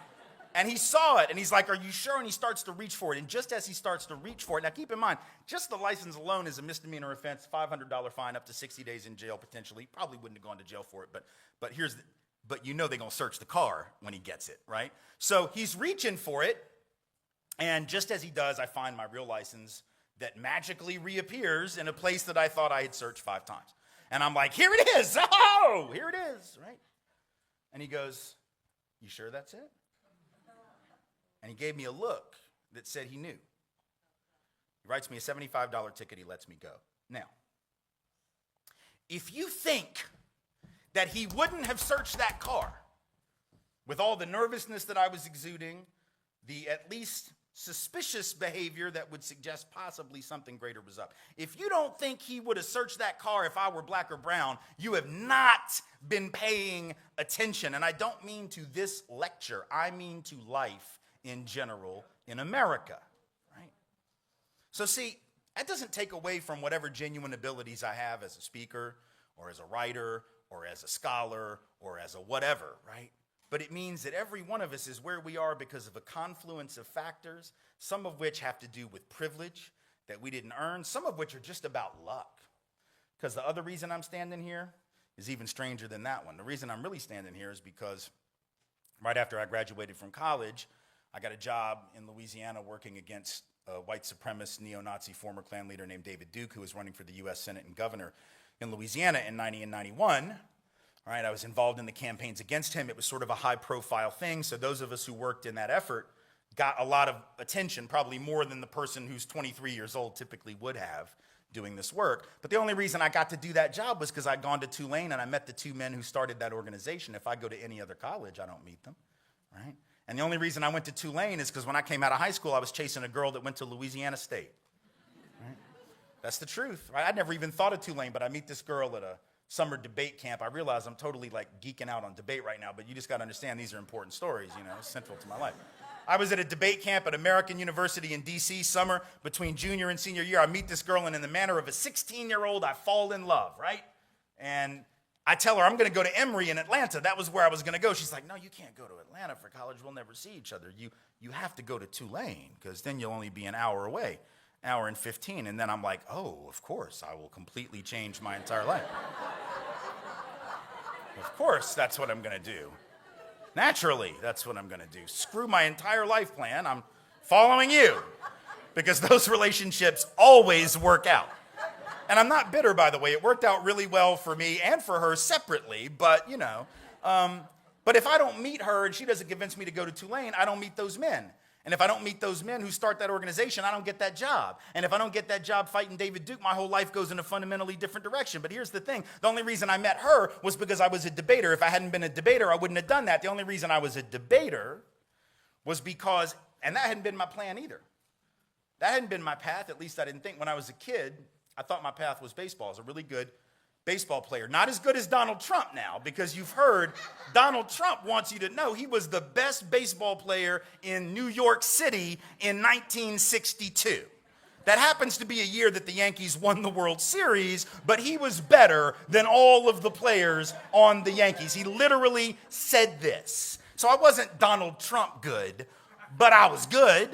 And he saw it, and he's like, are you sure? And he starts to reach for it. And just as he starts to reach for it, now keep in mind, just the license alone is a misdemeanor offense, $500 fine, up to 60 days in jail potentially. Probably wouldn't have gone to jail for it, but they're going to search the car when he gets it, right? So he's reaching for it. And just as he does, I find my real license that magically reappears in a place that I thought I had searched 5 times. And I'm like, here it is. Oh, here it is, right? And he goes, you sure that's it? And he gave me a look that said he knew. He writes me a $75 ticket. He lets me go. Now, if you think that he wouldn't have searched that car with all the nervousness that I was exuding, the at least suspicious behavior that would suggest possibly something greater was up. If you don't think he would have searched that car if I were black or brown, you have not been paying attention. And I don't mean to this lecture. I mean to life in general in America, right? So see, that doesn't take away from whatever genuine abilities I have as a speaker or as a writer or as a scholar or as a whatever, right? But it means that every one of us is where we are because of a confluence of factors, some of which have to do with privilege that we didn't earn, some of which are just about luck. Because the other reason I'm standing here is even stranger than that one. The reason I'm really standing here is because right after I graduated from college, I got a job in Louisiana working against a white supremacist neo-Nazi former Klan leader named David Duke, who was running for the U.S. Senate and governor in Louisiana in 90 and 91. All right, I was involved in the campaigns against him. It was sort of a high-profile thing, so those of us who worked in that effort got a lot of attention, probably more than the person who's 23 years old typically would have doing this work. But the only reason I got to do that job was because I'd gone to Tulane and I met the 2 men who started that organization. If I go to any other college, I don't meet them, right? And the only reason I went to Tulane is because when I came out of high school, I was chasing a girl that went to Louisiana State, right? That's the truth, right? I'd never even thought of Tulane, but I meet this girl at a summer debate camp. I realize I'm totally like geeking out on debate right now, but you just got to understand these are important stories, central to my life. I was at a debate camp at American University in D.C. summer between junior and senior year. I meet this girl, and in the manner of a 16-year-old, I fall in love, right? And I tell her I'm going to go to Emory in Atlanta. That was where I was going to go. She's like, no, you can't go to Atlanta for college. We'll never see each other. You have to go to Tulane because then you'll only be an hour away, hour and 15. And then I'm like, oh, of course, I will completely change my entire life. Of course, that's what I'm going to do. Naturally, that's what I'm going to do. Screw my entire life plan. I'm following you because those relationships always work out. And I'm not bitter, by the way. It worked out really well for me and for her separately, but, but if I don't meet her and she doesn't convince me to go to Tulane, I don't meet those men. And if I don't meet those men who start that organization, I don't get that job. And if I don't get that job fighting David Duke, my whole life goes in a fundamentally different direction. But here's the thing. The only reason I met her was because I was a debater. If I hadn't been a debater, I wouldn't have done that. The only reason I was a debater was because, and that hadn't been my plan either. That hadn't been my path, at least I didn't think. When I was a kid, I thought my path was baseball. I was a really good baseball player. Not as good as Donald Trump now, because you've heard Donald Trump wants you to know he was the best baseball player in New York City in 1962. That happens to be a year that the Yankees won the World Series, but he was better than all of the players on the Yankees. He literally said this. So I wasn't Donald Trump good, but I was good.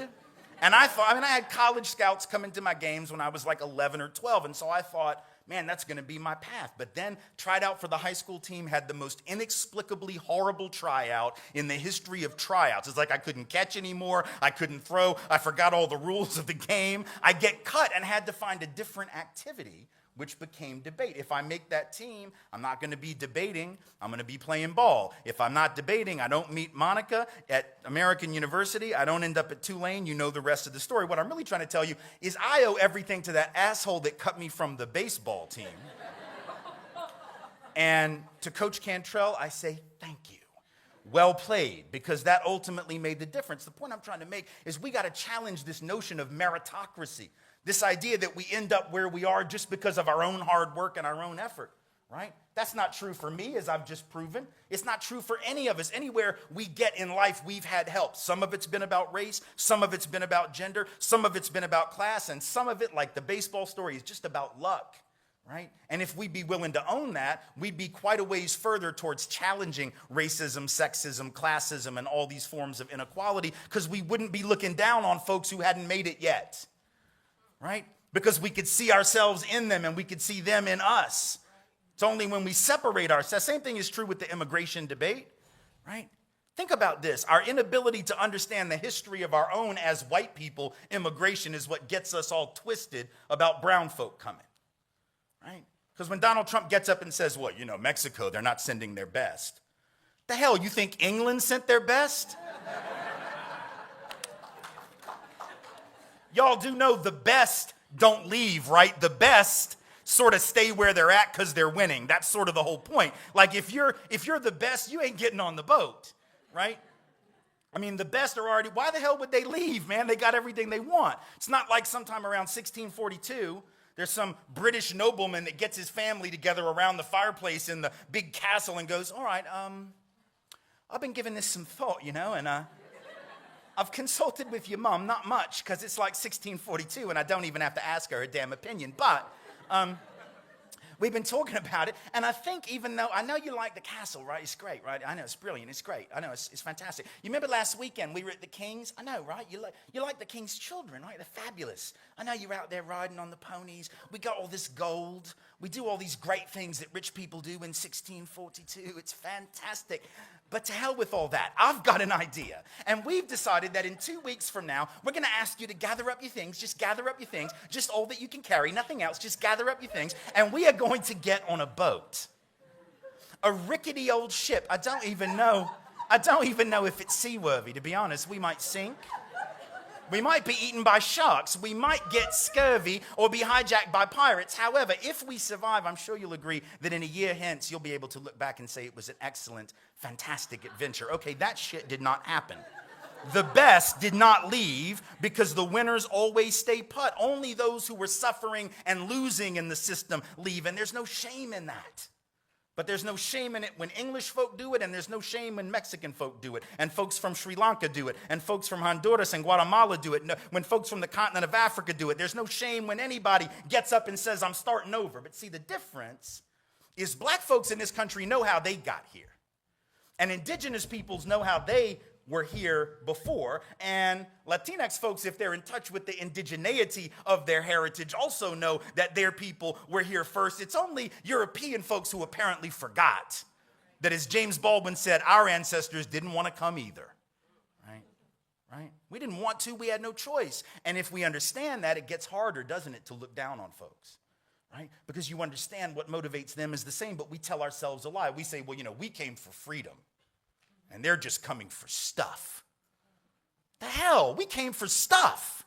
And I thought, I had college scouts come into my games when I was like 11 or 12, and so I thought, man, that's going to be my path. But then tried out for the high school team, had the most inexplicably horrible tryout in the history of tryouts. It's like I couldn't catch anymore, I couldn't throw, I forgot all the rules of the game. I get cut and had to find a different activity, which became debate. If I make that team, I'm not going to be debating, I'm going to be playing ball. If I'm not debating, I don't meet Monica at American University, I don't end up at Tulane, you know the rest of the story. What I'm really trying to tell you is I owe everything to that asshole that cut me from the baseball team. And to Coach Cantrell, I say thank you. Well played, because that ultimately made the difference. The point I'm trying to make is we got to challenge this notion of meritocracy. This idea that we end up where we are just because of our own hard work and our own effort, right? That's not true for me, as I've just proven. It's not true for any of us. Anywhere we get in life, we've had help. Some of it's been about race, some of it's been about gender, some of it's been about class, and some of it, like the baseball story, is just about luck, right? And if we'd be willing to own that, we'd be quite a ways further towards challenging racism, sexism, classism, and all these forms of inequality, because we wouldn't be looking down on folks who hadn't made it yet. Right? Because we could see ourselves in them and we could see them in us. It's only when we separate ourselves. Same thing is true with the immigration debate, right? Think about this. Our inability to understand the history of our own as white people, immigration is what gets us all twisted about brown folk coming, right? Because when Donald Trump gets up and says, well, Mexico, they're not sending their best. The hell, you think England sent their best? Y'all do know the best don't leave, right? The best sort of stay where they're at because they're winning. That's sort of the whole point. Like if you're the best, you ain't getting on the boat, right? I mean, the best are already, why the hell would they leave, man? They got everything they want. It's not like sometime around 1642, there's some British nobleman that gets his family together around the fireplace in the big castle and goes, all right, I've been giving this some thought, and I've consulted with your mom, not much, because it's like 1642, and I don't even have to ask her a damn opinion. But we've been talking about it, and I think even though, I know you like the castle, right? It's great, right? I know, it's brilliant, it's great. I know, it's fantastic. You remember last weekend, we were at the King's? I know, right? You like the King's children, right? They're fabulous. I know you're out there riding on the ponies. We got all this gold. We do all these great things that rich people do in 1642. It's fantastic. But to hell with all that. I've got an idea. And we've decided that in 2 weeks from now, we're going to ask you to gather up your things. Just gather up your things. Just all that you can carry. Nothing else. Just gather up your things. And we are going to get on a boat. A rickety old ship. I don't even know if it's seaworthy, to be honest. We might sink. We might be eaten by sharks. We might get scurvy or be hijacked by pirates. However, if we survive, I'm sure you'll agree that in a year hence, you'll be able to look back and say it was an excellent, fantastic adventure. Okay, that shit did not happen. The best did not leave because the winners always stay put. Only those who were suffering and losing in the system leave, and there's no shame in that. But there's no shame in it when English folk do it, and there's no shame when Mexican folk do it, and folks from Sri Lanka do it, and folks from Honduras and Guatemala do it, when folks from the continent of Africa do it. There's no shame when anybody gets up and says, I'm starting over. But see, the difference is black folks in this country know how they got here. And indigenous peoples know how they were here before, and Latinx folks, if they're in touch with the indigeneity of their heritage, also know that their people were here first. It's only European folks who apparently forgot that, as James Baldwin said, our ancestors didn't want to come either, right? We didn't want to, we had no choice. And if we understand that, it gets harder, doesn't it, to look down on folks, right? Because you understand what motivates them is the same, but we tell ourselves a lie. We say, well, we came for freedom. And they're just coming for stuff. The hell, we came for stuff.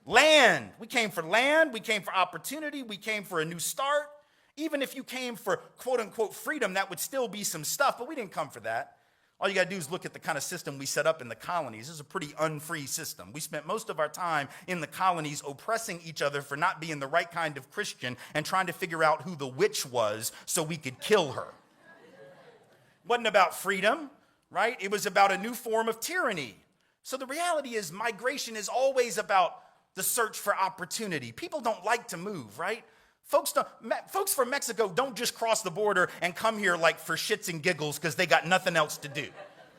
Land, we came for land, we came for opportunity, we came for a new start. Even if you came for quote unquote freedom, that would still be some stuff, but we didn't come for that. All you got to do is look at the kind of system we set up in the colonies. This is a pretty unfree system. We spent most of our time in the colonies oppressing each other for not being the right kind of Christian and trying to figure out who the witch was so we could kill her. It wasn't about freedom, right? It was about a new form of tyranny. So the reality is migration is always about the search for opportunity. People don't like to move, right? Folks from Mexico don't just cross the border and come here like for shits and giggles because they got nothing else to do,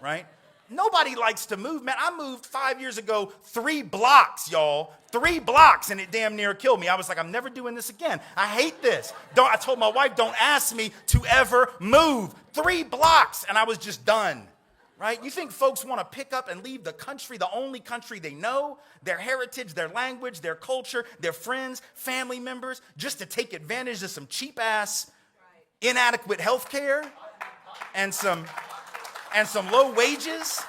right? Nobody likes to move, man. I moved 5 years ago, 3 blocks, y'all. 3 blocks, and it damn near killed me. I was like, I'm never doing this again. I hate this. I told my wife, don't ask me to ever move. 3 blocks, and I was just done. Right? You think folks want to pick up and leave the country, the only country they know, their heritage, their language, their culture, their friends, family members, just to take advantage of some cheap-ass, inadequate health care and some low wages,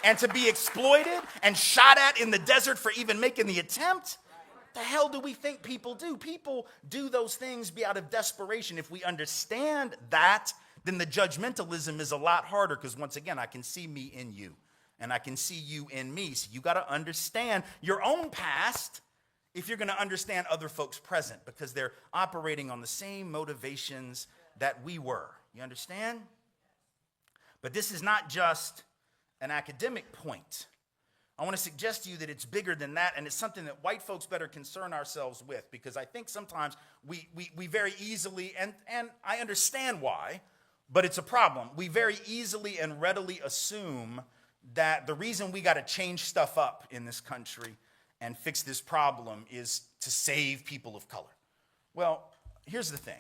and to be exploited and shot at in the desert for even making the attempt? The hell do we think people do? People do those things out of desperation. If we understand that, then the judgmentalism is a lot harder, because once again, I can see me in you and I can see you in me. So you got to understand your own past if you're going to understand other folks' present, because they're operating on the same motivations that we were. You understand? But this is not just an academic point. I want to suggest to you that it's bigger than that, and it's something that white folks better concern ourselves with, because I think sometimes we very easily, and I understand why, but it's a problem. We very easily and readily assume that the reason we got to change stuff up in this country and fix this problem is to save people of color. Well, here's the thing.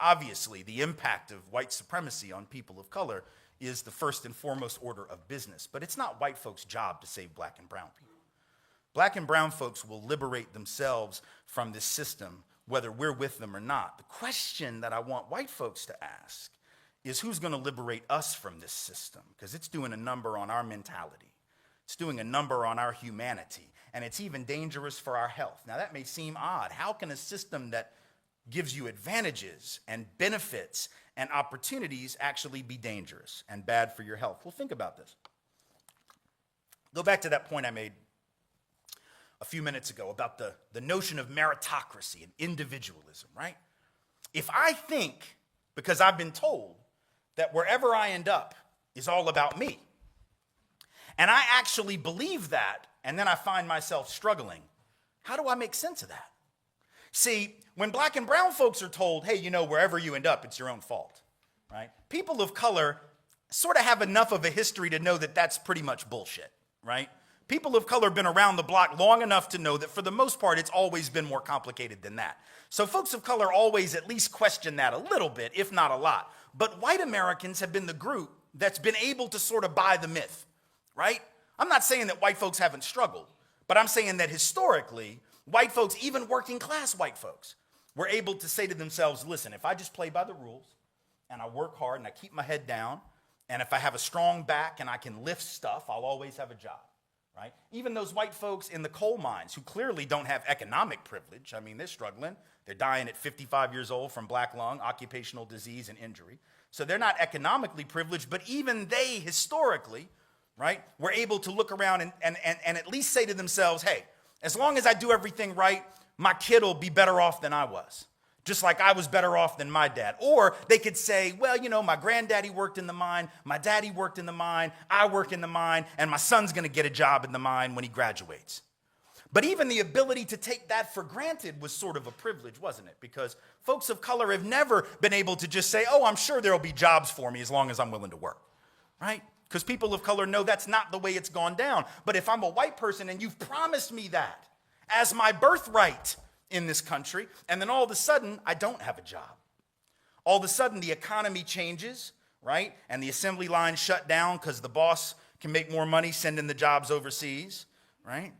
Obviously, the impact of white supremacy on people of color is the first and foremost order of business, but it's not white folks' job to save black and brown people. Black and brown folks will liberate themselves from this system, whether we're with them or not. The question that I want white folks to ask is, who's going to liberate us from this system? Because it's doing a number on our mentality. It's doing a number on our humanity, and it's even dangerous for our health. Now, that may seem odd. How can a system that gives you advantages and benefits and opportunities actually be dangerous and bad for your health? Well, think about this. Go back to that point I made a few minutes ago about the notion of meritocracy and individualism, right? If I think, because I've been told, that wherever I end up is all about me, and I actually believe that, and then I find myself struggling, how do I make sense of that? See, when black and brown folks are told, hey, wherever you end up, it's your own fault, right? People of color sort of have enough of a history to know that that's pretty much bullshit, right? People of color have been around the block long enough to know that for the most part, it's always been more complicated than that. So folks of color always at least question that a little bit, if not a lot. But white Americans have been the group that's been able to sort of buy the myth, right? I'm not saying that white folks haven't struggled, but I'm saying that historically, white folks, even working class white folks, were able to say to themselves, listen, if I just play by the rules and I work hard and I keep my head down, and if I have a strong back and I can lift stuff, I'll always have a job, right? Even those white folks in the coal mines who clearly don't have economic privilege, I mean, they're struggling. They're dying at 55 years old from black lung, occupational disease, and injury. So they're not economically privileged, but even they historically, right, were able to look around and at least say to themselves, hey, as long as I do everything right, my kid will be better off than I was, just like I was better off than my dad. Or they could say, well, my granddaddy worked in the mine, my daddy worked in the mine, I work in the mine, and my son's going to get a job in the mine when he graduates. But even the ability to take that for granted was sort of a privilege, wasn't it? Because folks of color have never been able to just say, oh, I'm sure there'll be jobs for me as long as I'm willing to work, right? Because people of color know that's not the way it's gone down. But if I'm a white person and you've promised me that as my birthright in this country, and then all of a sudden I don't have a job. All of a sudden the economy changes, right? And the assembly line shut down because the boss can make more money sending the jobs overseas, right?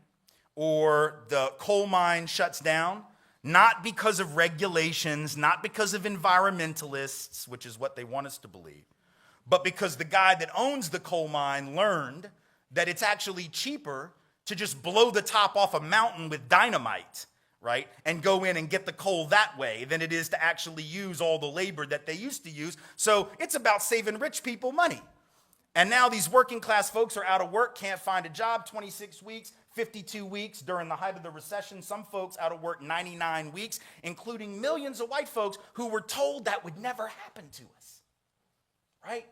Or the coal mine shuts down, not because of regulations, not because of environmentalists, which is what they want us to believe, but because the guy that owns the coal mine learned that it's actually cheaper to just blow the top off a mountain with dynamite, right, and go in and get the coal that way than it is to actually use all the labor that they used to use. So it's about saving rich people money. And now these working class folks are out of work, can't find a job, 26 weeks, 52 weeks during the height of the recession. Some folks out of work 99 weeks, including millions of white folks who were told that would never happen to us. Right?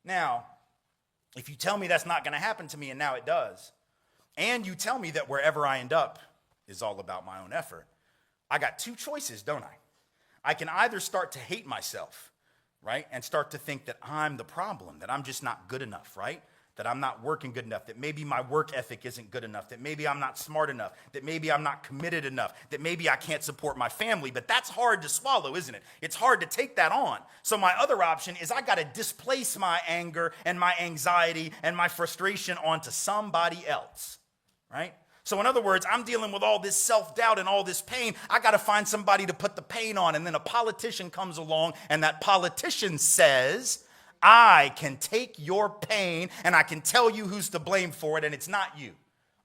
Now, if you tell me that's not going to happen to me, and now it does, and you tell me that wherever I end up is all about my own effort, I got two choices, don't I? I can either start to hate myself, right, and start to think that I'm the problem, that I'm just not good enough, right, that I'm not working good enough, that maybe my work ethic isn't good enough, that maybe I'm not smart enough, that maybe I'm not committed enough, that maybe I can't support my family. But that's hard to swallow, isn't it? It's hard to take that on. So my other option is I got to displace my anger and my anxiety and my frustration onto somebody else, right? So in other words, I'm dealing with all this self-doubt and all this pain. I got to find somebody to put the pain on. And then a politician comes along, and that politician says, I can take your pain and I can tell you who's to blame for it, and it's not you.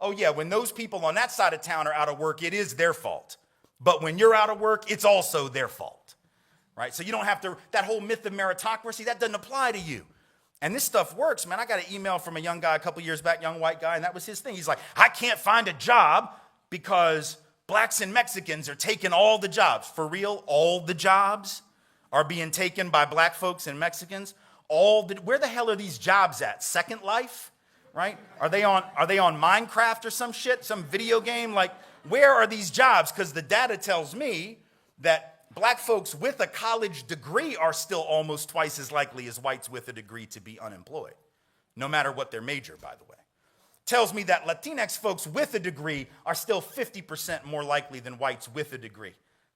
Oh yeah, when those people on that side of town are out of work, it is their fault. But when you're out of work, it's also their fault, right? So you don't have to, that whole myth of meritocracy, that doesn't apply to you. And this stuff works, man. I got an email from a young guy a couple years back, young white guy, and that was his thing. He's like, I can't find a job because blacks and Mexicans are taking all the jobs. For real, all the jobs are being taken by black folks and Mexicans. Where the hell are these jobs at? Second Life, right? Are they on Minecraft or some shit, some video game? Like, where are these jobs? Because the data tells me that black folks with a college degree are still almost twice as likely as whites with a degree to be unemployed, no matter what their major, by the way. Tells me that Latinx folks with a degree are still 50% more likely than whites with a degree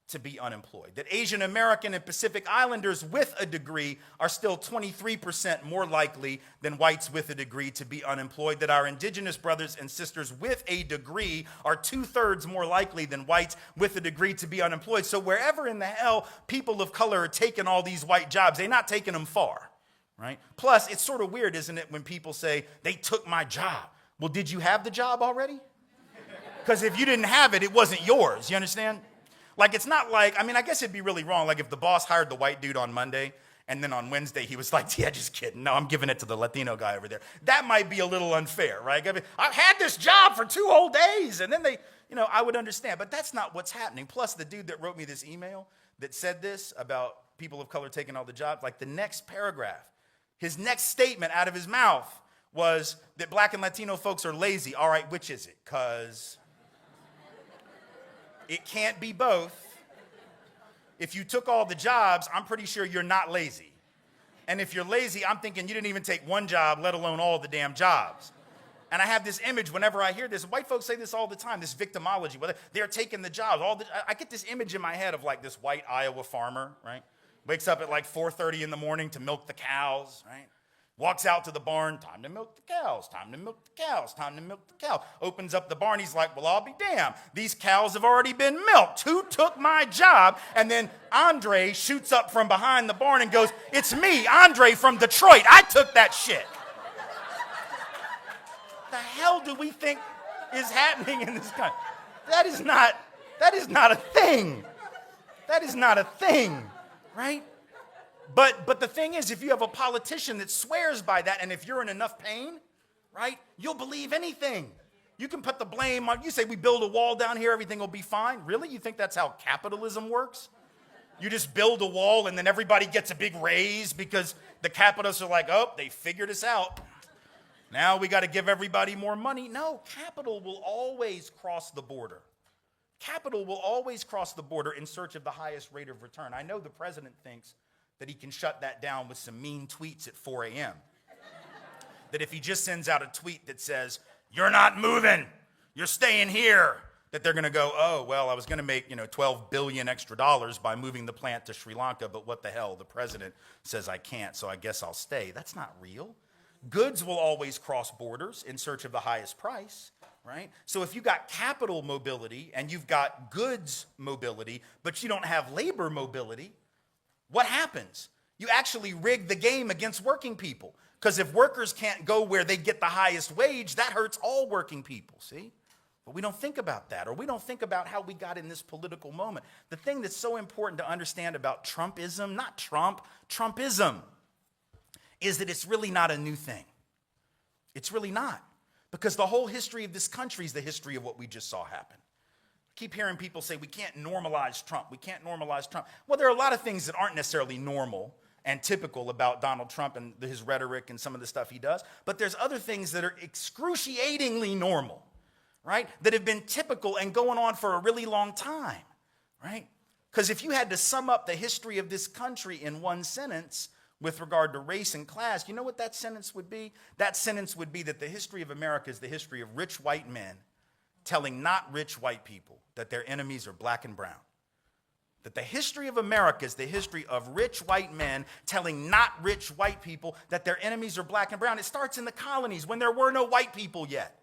to be unemployed. That Asian American and Pacific Islanders with a degree are still 23% more likely than whites with a degree to be unemployed. That our indigenous brothers and sisters with a degree are 2/3 more likely than whites with a degree to be unemployed. So wherever in the hell people of color are taking all these white jobs, they're not taking them far, right? Plus, it's sort of weird, isn't it, when people say, they took my job. Well, did you have the job already? Because if you didn't have it, it wasn't yours, you understand? Like, it's not like, I mean, I guess it'd be really wrong. Like, if the boss hired the white dude on Monday, and then on Wednesday he was like, yeah, just kidding. No, I'm giving it to the Latino guy over there. That might be a little unfair, right? I mean, I've had this job for 2 whole days. And then I would understand. But that's not what's happening. Plus, the dude that wrote me this email that said this about people of color taking all the jobs, like the next paragraph, his next statement out of his mouth was that black and Latino folks are lazy. All right, which is it? Because it can't be both. If you took all the jobs, I'm pretty sure you're not lazy. And if you're lazy, I'm thinking you didn't even take one job, let alone all the damn jobs. And I have this image whenever I hear this. White folks say this all the time, this victimology. Whether they're taking the jobs. I get this image in my head of like this white Iowa farmer, right? Wakes up at like 4:30 in the morning to milk the cows, right? Walks out to the barn, time to milk the cows, time to milk the cows, time to milk the cow. Opens up the barn, he's like, well, I'll be damned. These cows have already been milked. Who took my job? And then Andre shoots up from behind the barn and goes, it's me, Andre from Detroit. I took that shit. The hell do we think is happening in this country? That is not a thing. That is not a thing, right? But the thing is, if you have a politician that swears by that, and if you're in enough pain, right, you'll believe anything. You can put the blame on, you say we build a wall down here, everything will be fine. Really? You think that's how capitalism works? You just build a wall and then everybody gets a big raise because the capitalists are like, oh, they figured us out. Now we got to give everybody more money. No, capital will always cross the border. Capital will always cross the border in search of the highest rate of return. I know the president thinks that he can shut that down with some mean tweets at 4 a.m. That if he just sends out a tweet that says, you're not moving, you're staying here, that they're going to go, oh, well, I was going to make, $12 billion extra by moving the plant to Sri Lanka, but what the hell, the president says I can't, so I guess I'll stay. That's not real. Goods will always cross borders in search of the highest price, right? So if you got capital mobility and you've got goods mobility, but you don't have labor mobility, what happens? You actually rig the game against working people. Because if workers can't go where they get the highest wage, that hurts all working people, see? But we don't think about that, or we don't think about how we got in this political moment. The thing that's so important to understand about Trumpism, not Trump, Trumpism, is that it's really not a new thing. It's really not. Because the whole history of this country is the history of what we just saw happen. Keep hearing people say, we can't normalize Trump. We can't normalize Trump. Well, there are a lot of things that aren't necessarily normal and typical about Donald Trump and his rhetoric and some of the stuff he does. But there's other things that are excruciatingly normal, right? That have been typical and going on for a really long time, right? Because if you had to sum up the history of this country in one sentence with regard to race and class, you know what that sentence would be? That sentence would be that the history of America is the history of rich white men telling not rich white people that their enemies are black and brown. That the history of America is the history of rich white men telling not rich white people that their enemies are black and brown. It starts in the colonies when there were no white people yet.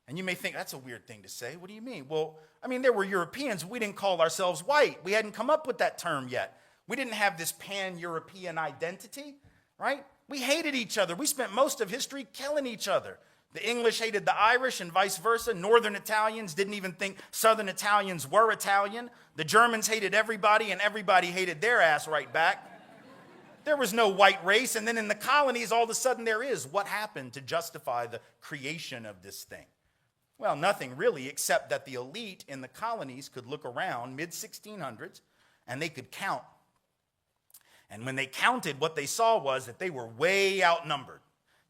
And you may think, that's a weird thing to say. What do you mean? Well, I mean, there were Europeans. We didn't call ourselves white. We hadn't come up with that term yet. We didn't have this pan-European identity, right? We hated each other. We spent most of history killing each other. The English hated the Irish and vice versa. Northern Italians didn't even think Southern Italians were Italian. The Germans hated everybody, and everybody hated their ass right back. There was no white race, and then in the colonies, all of a sudden there is. What happened to justify the creation of this thing? Well, nothing really, except that the elite in the colonies could look around mid-1600s, and they could count. And when they counted, what they saw was that they were way outnumbered.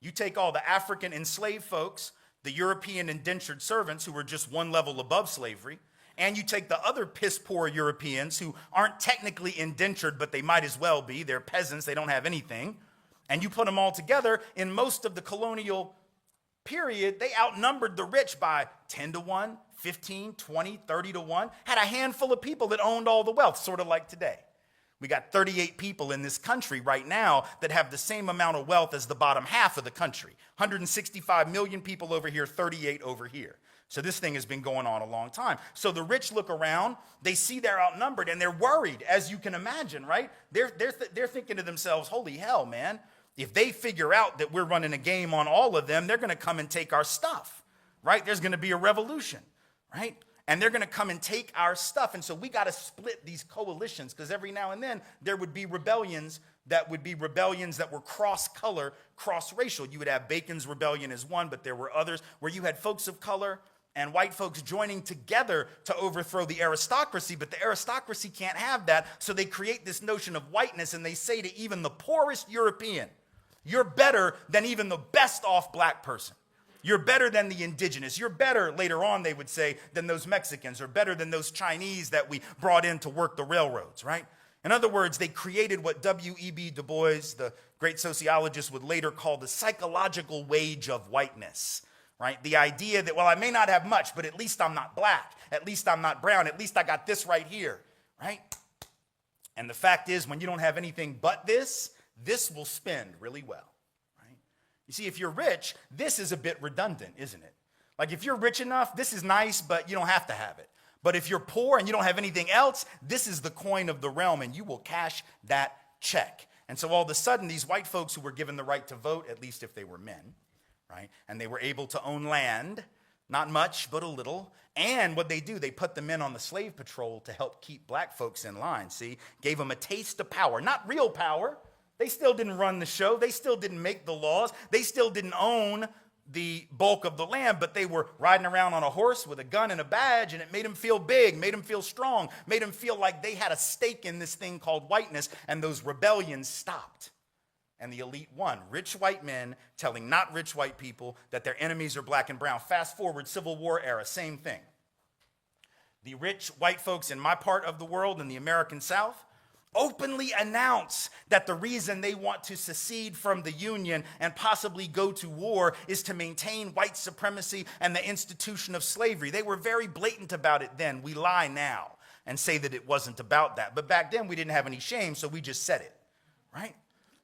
You take all the African enslaved folks, the European indentured servants who were just one level above slavery, and you take the other piss-poor Europeans who aren't technically indentured, but they might as well be. They're peasants. They don't have anything. And you put them all together, in most of the colonial period, they outnumbered the rich by 10 to 1, 15, 20, 30 to 1, had a handful of people that owned all the wealth, sort of like today. We got 38 people in this country right now that have the same amount of wealth as the bottom half of the country. 165 million people over here, 38 over here. So this thing has been going on a long time. So the rich look around, they see they're outnumbered, and they're worried, as you can imagine, right? They're thinking to themselves, holy hell, man. If they figure out that we're running a game on all of them, they're going to come and take our stuff, right? There's going to be a revolution, right? And they're going to come and take our stuff. And so we got to split these coalitions, because every now and then there would be rebellions that were cross-color, cross-racial. You would have Bacon's Rebellion as one, but there were others where you had folks of color and white folks joining together to overthrow the aristocracy, but the aristocracy can't have that, so they create this notion of whiteness, and they say to even the poorest European, you're better than even the best off black person. You're better than the indigenous. You're better, later on, they would say, than those Mexicans, or better than those Chinese that we brought in to work the railroads, right? In other words, they created what W.E.B. Du Bois, the great sociologist, would later call the psychological wage of whiteness, right? The idea that, well, I may not have much, but at least I'm not black. At least I'm not brown. At least I got this right here, right? And the fact is, when you don't have anything but this will spend really well. You see, if you're rich, this is a bit redundant, isn't it? Like if you're rich enough, this is nice, but you don't have to have it. But if you're poor and you don't have anything else, this is the coin of the realm, and you will cash that check. And so all of a sudden, these white folks who were given the right to vote, at least if they were men, right? And they were able to own land, not much, but a little. And what they do, they put the men on the slave patrol to help keep black folks in line, see? Gave them a taste of power, not real power. They still didn't run the show. They still didn't make the laws. They still didn't own the bulk of the land, but they were riding around on a horse with a gun and a badge, and it made them feel big, made them feel strong, made them feel like they had a stake in this thing called whiteness, and those rebellions stopped. And the elite won. Rich white men telling not rich white people that their enemies are black and brown. Fast forward, Civil War era, same thing. The rich white folks in my part of the world, in the American South, openly announce that the reason they want to secede from the Union and possibly go to war is to maintain white supremacy and the institution of slavery. They were very blatant about it then. We lie now and say that it wasn't about that. But back then we didn't have any shame, so we just said it, right?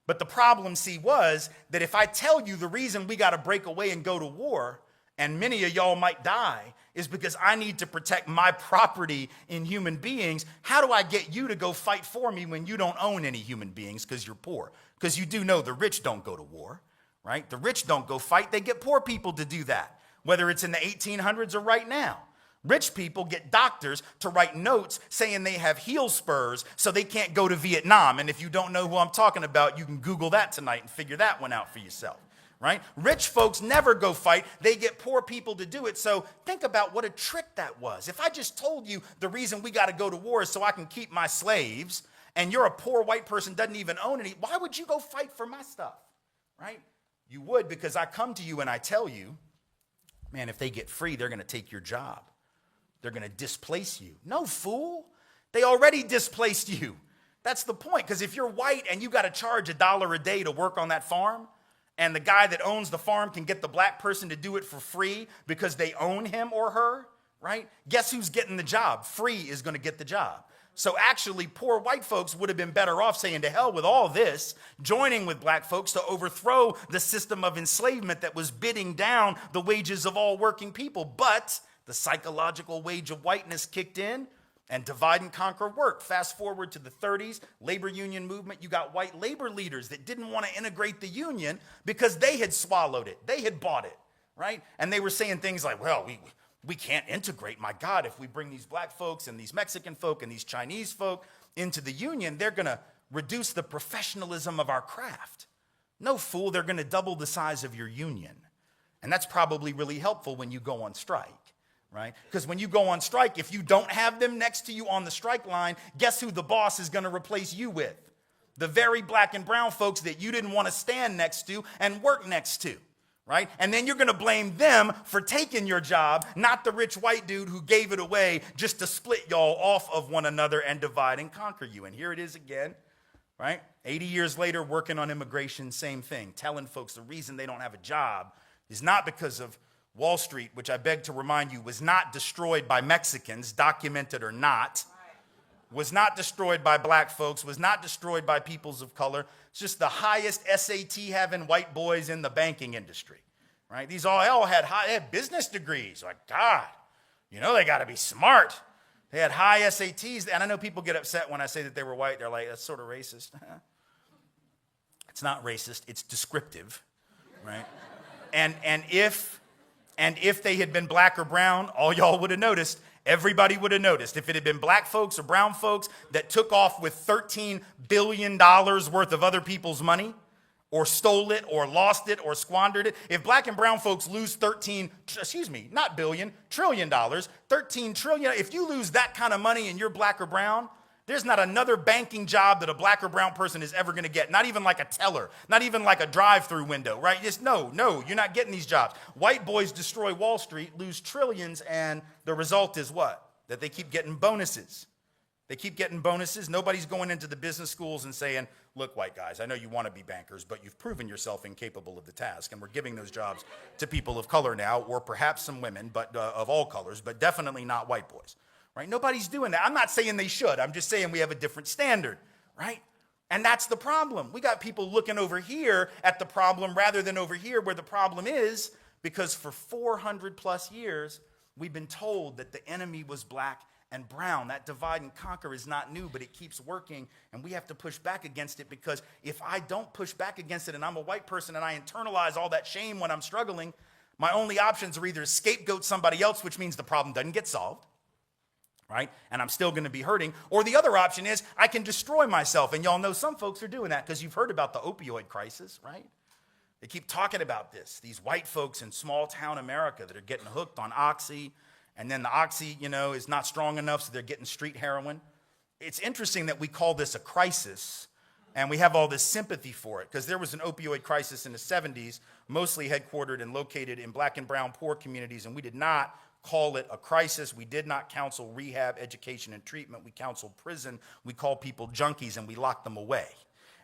But the problem, see, was that if I tell you the reason we got to break away and go to war, and many of y'all might die, is because I need to protect my property in human beings. How do I get you to go fight for me when you don't own any human beings because you're poor? Because you do know the rich don't go to war, right? The rich don't go fight. They get poor people to do that, whether it's in the 1800s or right now. Rich people get doctors to write notes saying they have heel spurs so they can't go to Vietnam. And if you don't know who I'm talking about, you can Google that tonight and figure that one out for yourself. right? Rich folks never go fight. They get poor people to do it. So think about what a trick that was. If I just told you the reason we got to go to war is so I can keep my slaves, and you're a poor white person, doesn't even own any, why would you go fight for my stuff, right? You would, because I come to you and I tell you, man, if they get free, they're going to take your job. They're going to displace you. No, fool. They already displaced you. That's the point, because if you're white and you got to charge $1 a day to work on that farm, and the guy that owns the farm can get the black person to do it for free because they own him or her, right? Guess who's getting the job? Free is going to get the job. So actually, poor white folks would have been better off saying to hell with all this, joining with black folks to overthrow the system of enslavement that was bidding down the wages of all working people. But the psychological wage of whiteness kicked in, and divide and conquer worked. Fast forward to the 30s, labor union movement. You got white labor leaders that didn't want to integrate the union because they had swallowed it. They had bought it, right? And they were saying things like, well, we can't integrate. My God, if we bring these black folks and these Mexican folk and these Chinese folk into the union, they're going to reduce the professionalism of our craft. No, fool, they're going to double the size of your union. And that's probably really helpful when you go on strike. Right? Because when you go on strike, if you don't have them next to you on the strike line, guess who the boss is going to replace you with? The very black and brown folks that you didn't want to stand next to and work next to, right? And then you're going to blame them for taking your job, not the rich white dude who gave it away just to split y'all off of one another and divide and conquer you. And here it is again, right? 80 years later, working on immigration, same thing, telling folks the reason they don't have a job is not because of Wall Street, which I beg to remind you, was not destroyed by Mexicans, documented or not, was not destroyed by black folks, was not destroyed by peoples of color. It's just the highest SAT having white boys in the banking industry, right? These all had business degrees. Like, God, you know they got to be smart. They had high SATs. And I know people get upset when I say that they were white. They're like, that's sort of racist. It's not racist. It's descriptive, right? And if they had been black or brown, all y'all would have noticed, everybody would have noticed. If it had been black folks or brown folks that took off with $13 billion worth of other people's money, or stole it, or lost it, or squandered it, if black and brown folks lose trillion, $13 trillion, if you lose that kind of money and you're black or brown, there's not another banking job that a black or brown person is ever going to get. Not even like a teller, not even like a drive-through window, right? Just no, you're not getting these jobs. White boys destroy Wall Street, lose trillions, and the result is what? That they keep getting bonuses. They keep getting bonuses. Nobody's going into the business schools and saying, look, white guys, I know you want to be bankers, but you've proven yourself incapable of the task, and we're giving those jobs to people of color now, or perhaps some women, but of all colors, but definitely not white boys. Right? Nobody's doing that. I'm not saying they should. I'm just saying we have a different standard, right? And that's the problem. We got people looking over here at the problem rather than over here where the problem is, because for 400 plus years, we've been told that the enemy was black and brown. That divide and conquer is not new, but it keeps working, and we have to push back against it, because if I don't push back against it and I'm a white person and I internalize all that shame when I'm struggling, my only options are either scapegoat somebody else, which means the problem doesn't get solved, right? And I'm still going to be hurting. Or the other option is I can destroy myself. And y'all know some folks are doing that because you've heard about the opioid crisis, right? They keep talking about this. These white folks in small town America that are getting hooked on Oxy, and then the Oxy, is not strong enough, so they're getting street heroin. It's interesting that we call this a crisis, and we have all this sympathy for it, because there was an opioid crisis in the 70s, mostly headquartered and located in black and brown poor communities, and we did not call it a crisis. We did not counsel rehab, education, and treatment. We counseled prison. We called people junkies, and we locked them away.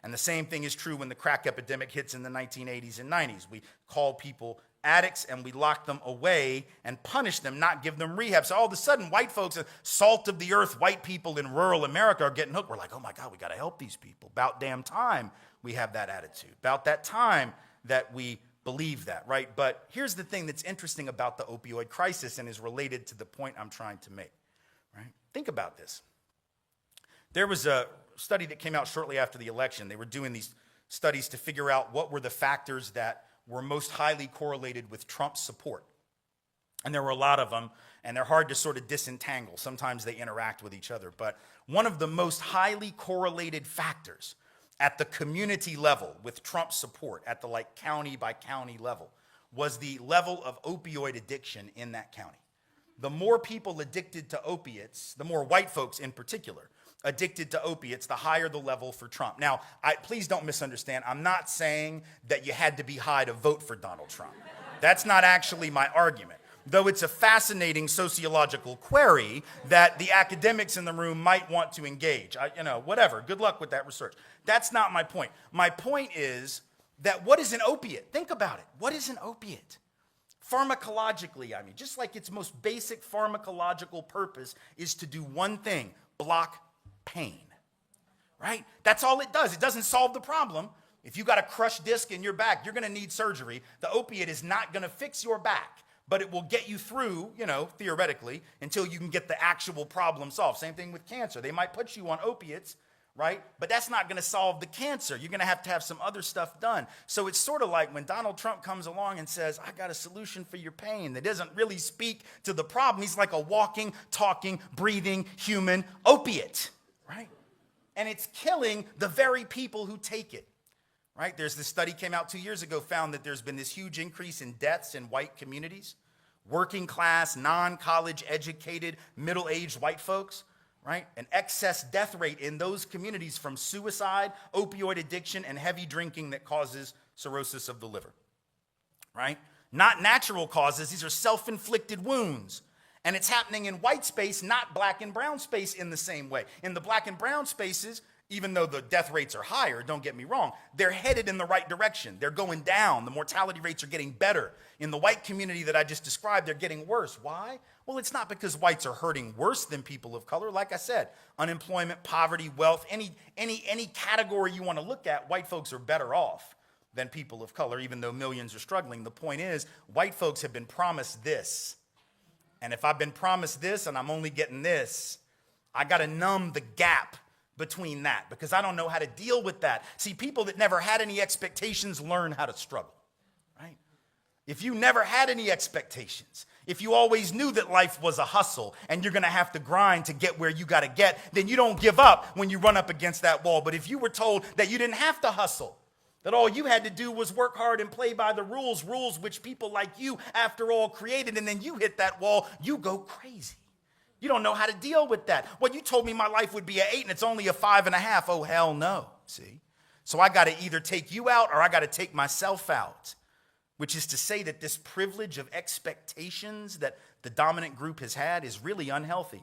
And the same thing is true when the crack epidemic hits in the 1980s and 90s. We call people addicts, and we lock them away and punish them, not give them rehab. So all of a sudden, white folks, salt of the earth, white people in rural America are getting hooked. We're like, oh my God, we got to help these people. About damn time we have that attitude. About that time that we believe that, right? But here's the thing that's interesting about the opioid crisis and is related to the point I'm trying to make, right? Think about this. There was a study that came out shortly after the election. They were doing these studies to figure out what were the factors that were most highly correlated with Trump's support. And there were a lot of them, and they're hard to sort of disentangle. Sometimes they interact with each other. But one of the most highly correlated factors at the community level with Trump support, at the like county by county level, was the level of opioid addiction in that county. The more people addicted to opiates, the more white folks in particular addicted to opiates, the higher the level for Trump. Now, please don't misunderstand. I'm not saying that you had to be high to vote for Donald Trump. That's not actually my argument. Though it's a fascinating sociological query that the academics in the room might want to engage. Whatever. Good luck with that research. That's not my point. My point is that what is an opiate? Think about it. What is an opiate? Pharmacologically, just like its most basic pharmacological purpose is to do one thing: block pain, right? That's all it does. It doesn't solve the problem. If you got a crushed disc in your back, you're going to need surgery. The opiate is not going to fix your back, but it will get you through, theoretically, until you can get the actual problem solved. Same thing with cancer. They might put you on opiates, right? But that's not going to solve the cancer. You're going to have some other stuff done. So it's sort of like when Donald Trump comes along and says, I got a solution for your pain, that doesn't really speak to the problem. He's like a walking, talking, breathing human opiate, right? And it's killing the very people who take it, right? There's this study came out 2 years ago, found that there's been this huge increase in deaths in white communities, working class, non-college educated, middle-aged white folks, right? An excess death rate in those communities from suicide, opioid addiction, and heavy drinking that causes cirrhosis of the liver, right? Not natural causes. These are self-inflicted wounds. And it's happening in white space, not black and brown space in the same way. In the black and brown spaces, even though the death rates are higher, don't get me wrong, they're headed in the right direction. They're going down. The mortality rates are getting better. In the white community that I just described, they're getting worse. Why? Well, it's not because whites are hurting worse than people of color. Like I said, unemployment, poverty, wealth, any category you want to look at, white folks are better off than people of color, even though millions are struggling. The point is, white folks have been promised this. And if I've been promised this and I'm only getting this, I got to numb the gap between that because I don't know how to deal with that. See, people that never had any expectations learn how to struggle, right? If you never had any expectations, if you always knew that life was a hustle and you're going to have to grind to get where you got to get, then you don't give up when you run up against that wall. But if you were told that you didn't have to hustle, that all you had to do was work hard and play by the rules which people like you, after all, created, and then you hit that wall, you go crazy. You don't know how to deal with that. Well, you told me my life would be an 8 and it's only a 5.5. Oh, hell no, see? So I got to either take you out or I got to take myself out, which is to say that this privilege of expectations that the dominant group has had is really unhealthy.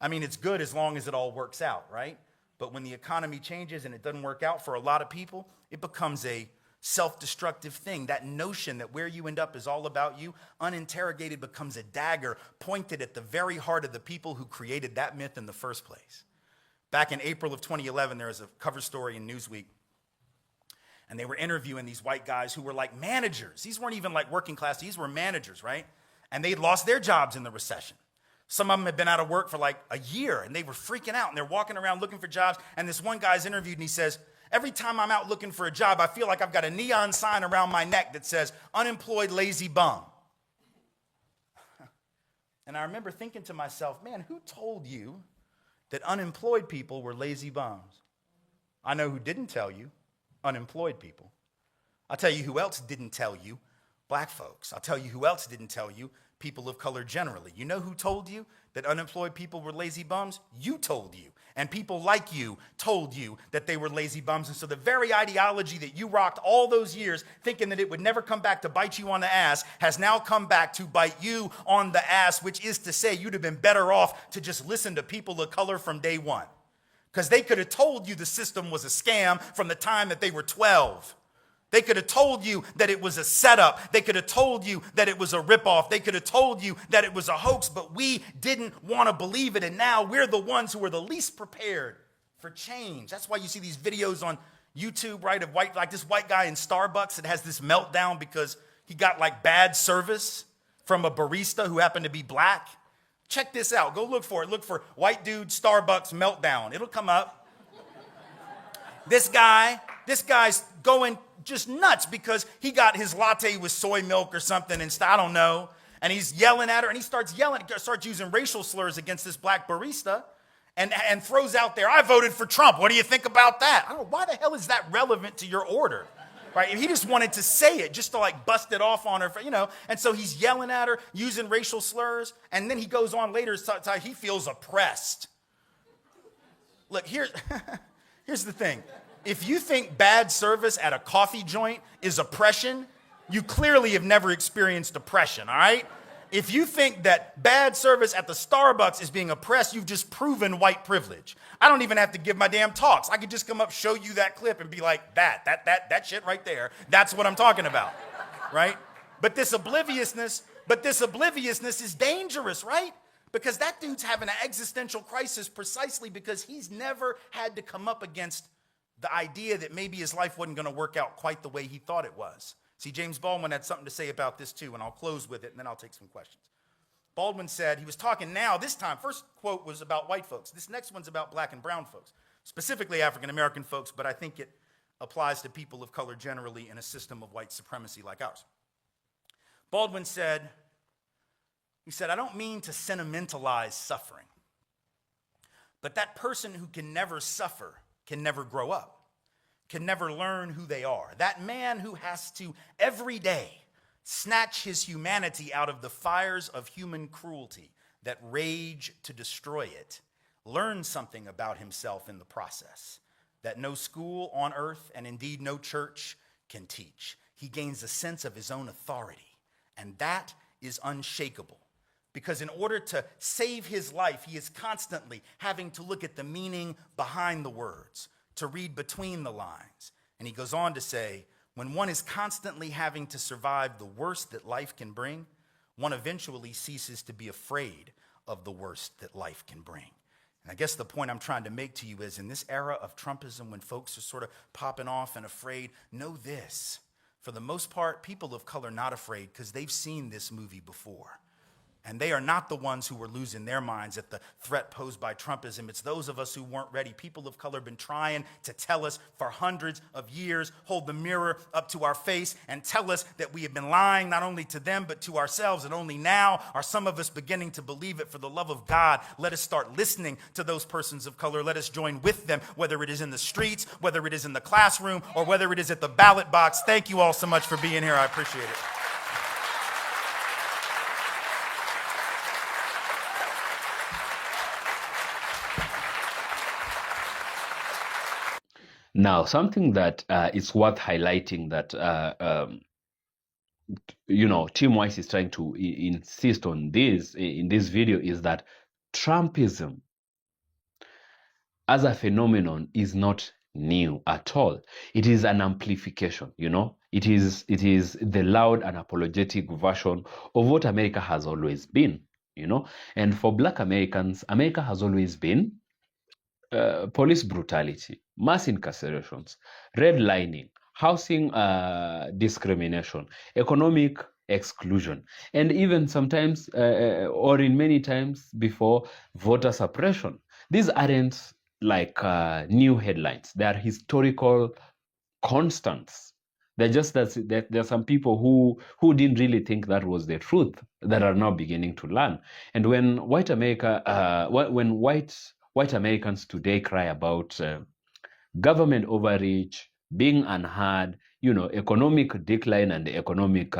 It's good as long as it all works out, right? But when the economy changes and it doesn't work out for a lot of people, it becomes a self-destructive thing. That notion that where you end up is all about you, uninterrogated, becomes a dagger pointed at the very heart of the people who created that myth in the first place. Back in April of 2011, there was a cover story in Newsweek, and they were interviewing these white guys who were like managers. These weren't even like working class. These were managers, right? And they'd lost their jobs in the recession. Some of them had been out of work for like a year, and they were freaking out, and they're walking around looking for jobs. And this one guy's interviewed, and he says, every time I'm out looking for a job, I feel like I've got a neon sign around my neck that says, unemployed lazy bum. And I remember thinking to myself, man, who told you that unemployed people were lazy bums? I know who didn't tell you, unemployed people. I'll tell you who else didn't tell you, black folks. I'll tell you who else didn't tell you, people of color generally. You know who told you that unemployed people were lazy bums? You told you. And people like you told you that they were lazy bums. And so the very ideology that you rocked all those years thinking that it would never come back to bite you on the ass has now come back to bite you on the ass, which is to say you'd have been better off to just listen to people of color from day one. Because they could have told you the system was a scam from the time that they were 12. They could have told you that it was a setup. They could have told you that it was a ripoff. They could have told you that it was a hoax, but we didn't want to believe it. And now we're the ones who are the least prepared for change. That's why you see these videos on YouTube, right, of like this white guy in Starbucks that has this meltdown because he got like bad service from a barista who happened to be black. Check this out. Go look for it. Look for white dude Starbucks meltdown. It'll come up. This guy's going just nuts because he got his latte with soy milk or something and I don't know. And he's yelling at her and he starts using racial slurs against this black barista. and throws out there, I voted for Trump. What do you think about that? I don't know, why the hell is that relevant to your order? Right? He just wanted to say it just to like bust it off on her, and so he's yelling at her, using racial slurs, and then he goes on later to say he feels oppressed. Look, here's the thing. If you think bad service at a coffee joint is oppression, you clearly have never experienced oppression, all right? If you think that bad service at the Starbucks is being oppressed, you've just proven white privilege. I don't even have to give my damn talks. I could just come up, show you that clip and be like, that shit right there, that's what I'm talking about, right? But this obliviousness is dangerous, right? Because that dude's having an existential crisis precisely because he's never had to come up against the idea that maybe his life wasn't going to work out quite the way he thought it was. See, James Baldwin had something to say about this too, and I'll close with it, and then I'll take some questions. Baldwin said, he was talking now, this time, first quote was about white folks. This next one's about black and brown folks, specifically African-American folks, but I think it applies to people of color generally in a system of white supremacy like ours. Baldwin said, I don't mean to sentimentalize suffering, but that person who can never suffer can never grow up, can never learn who they are. That man who has to every day snatch his humanity out of the fires of human cruelty that rage to destroy it, learns something about himself in the process that no school on earth and indeed no church can teach. He gains a sense of his own authority, and that is unshakable. Because in order to save his life, he is constantly having to look at the meaning behind the words, to read between the lines. And he goes on to say, when one is constantly having to survive the worst that life can bring, one eventually ceases to be afraid of the worst that life can bring. And I guess the point I'm trying to make to you is in this era of Trumpism, when folks are sort of popping off and afraid, know this. For the most part, people of color are not afraid because they've seen this movie before. And they are not the ones who were losing their minds at the threat posed by Trumpism. It's those of us who weren't ready. People of color have been trying to tell us for hundreds of years, hold the mirror up to our face and tell us that we have been lying not only to them but to ourselves. And only now are some of us beginning to believe it. For the love of God, let us start listening to those persons of color. Let us join with them, whether it is in the streets, whether it is in the classroom, or whether it is at the ballot box. Thank you all so much for being here. I appreciate it. Now, something that is worth highlighting that, Tim Weiss is trying to insist on this in this video is that Trumpism as a phenomenon is not new at all. It is an amplification, It is the loud and apologetic version of what America has always been, And for Black Americans, America has always been police brutality, mass incarcerations, redlining, housing discrimination, economic exclusion, and even sometimes, or in many times before, voter suppression. These aren't like new headlines. They are historical constants. They're just that there are some people who didn't really think that was the truth that are now beginning to learn. And when white Americans today cry about government overreach, being unheard, economic decline and economic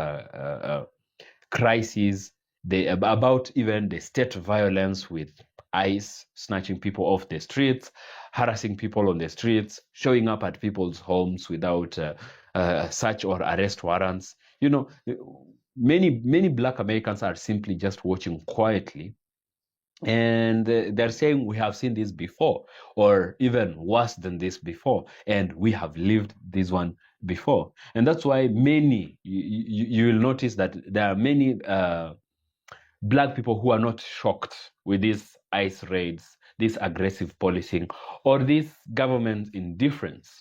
crises, about even the state violence with ICE snatching people off the streets, harassing people on the streets, showing up at people's homes without search or arrest warrants. Many Black Americans are simply just watching quietly. And they're saying we have seen this before, or even worse than this before, and we have lived this one before. And that's why you will notice that there are many Black people who are not shocked with these ICE raids, this aggressive policing, or this government indifference.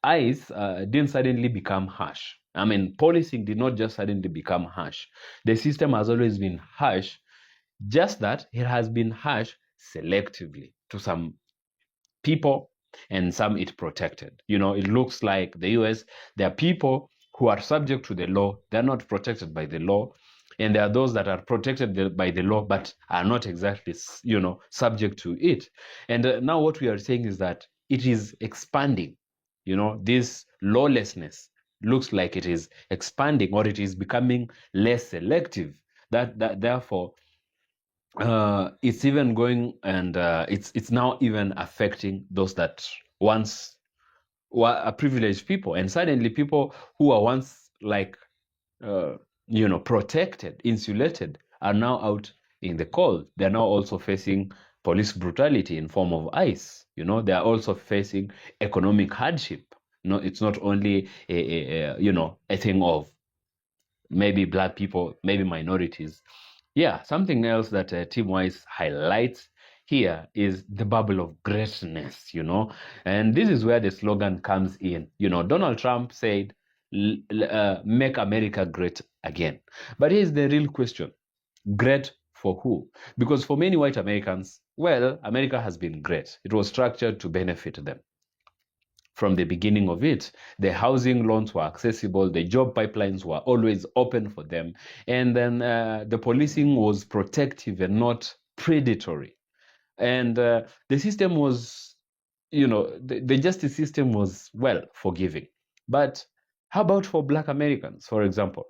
ICE didn't suddenly become harsh. I mean, policing did not just suddenly become harsh. The system has always been harsh, just that it has been harsh selectively to some people and some it protected. It looks like the US, there are people who are subject to the law, they're not protected by the law. and there are those that are protected by the law but are not exactly, subject to it. And now what we are saying is that it is expanding. This lawlessness looks like it is expanding, or it is becoming less selective. That therefore, it's even going, and it's now even affecting those that once were privileged people, and suddenly people who were once like protected, insulated, are now out in the cold. They're now also facing police brutality in form of ICE. They are also facing economic hardship. It's not only a thing of maybe black people, maybe minorities. Yeah, something else that Tim Wise highlights here is the bubble of greatness, and this is where the slogan comes in. Donald Trump said, make America great again. But here's the real question: great for who? Because for many white Americans, well, America has been great. It was structured to benefit them. From the beginning of it, the housing loans were accessible, the job pipelines were always open for them, and then the policing was protective and not predatory. And the system was, the justice system was, well, forgiving. But how about for Black Americans, for example?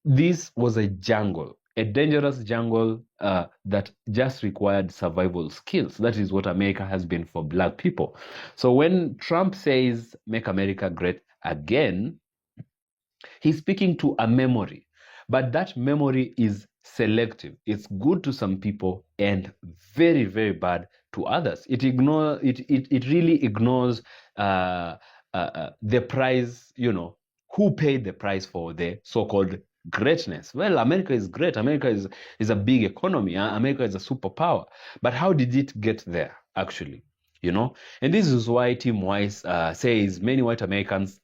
This was a jungle, a dangerous jungle that just required survival skills. That is what America has been for Black people. So when Trump says, make America great again, he's speaking to a memory, but that memory is selective. It's good to some people and very, very bad to others. It really ignores the price, who paid the price for the so-called greatness. Well, America is great. America is a big economy. America is a superpower. But how did it get there, actually? And this is why Tim Wise says many white Americans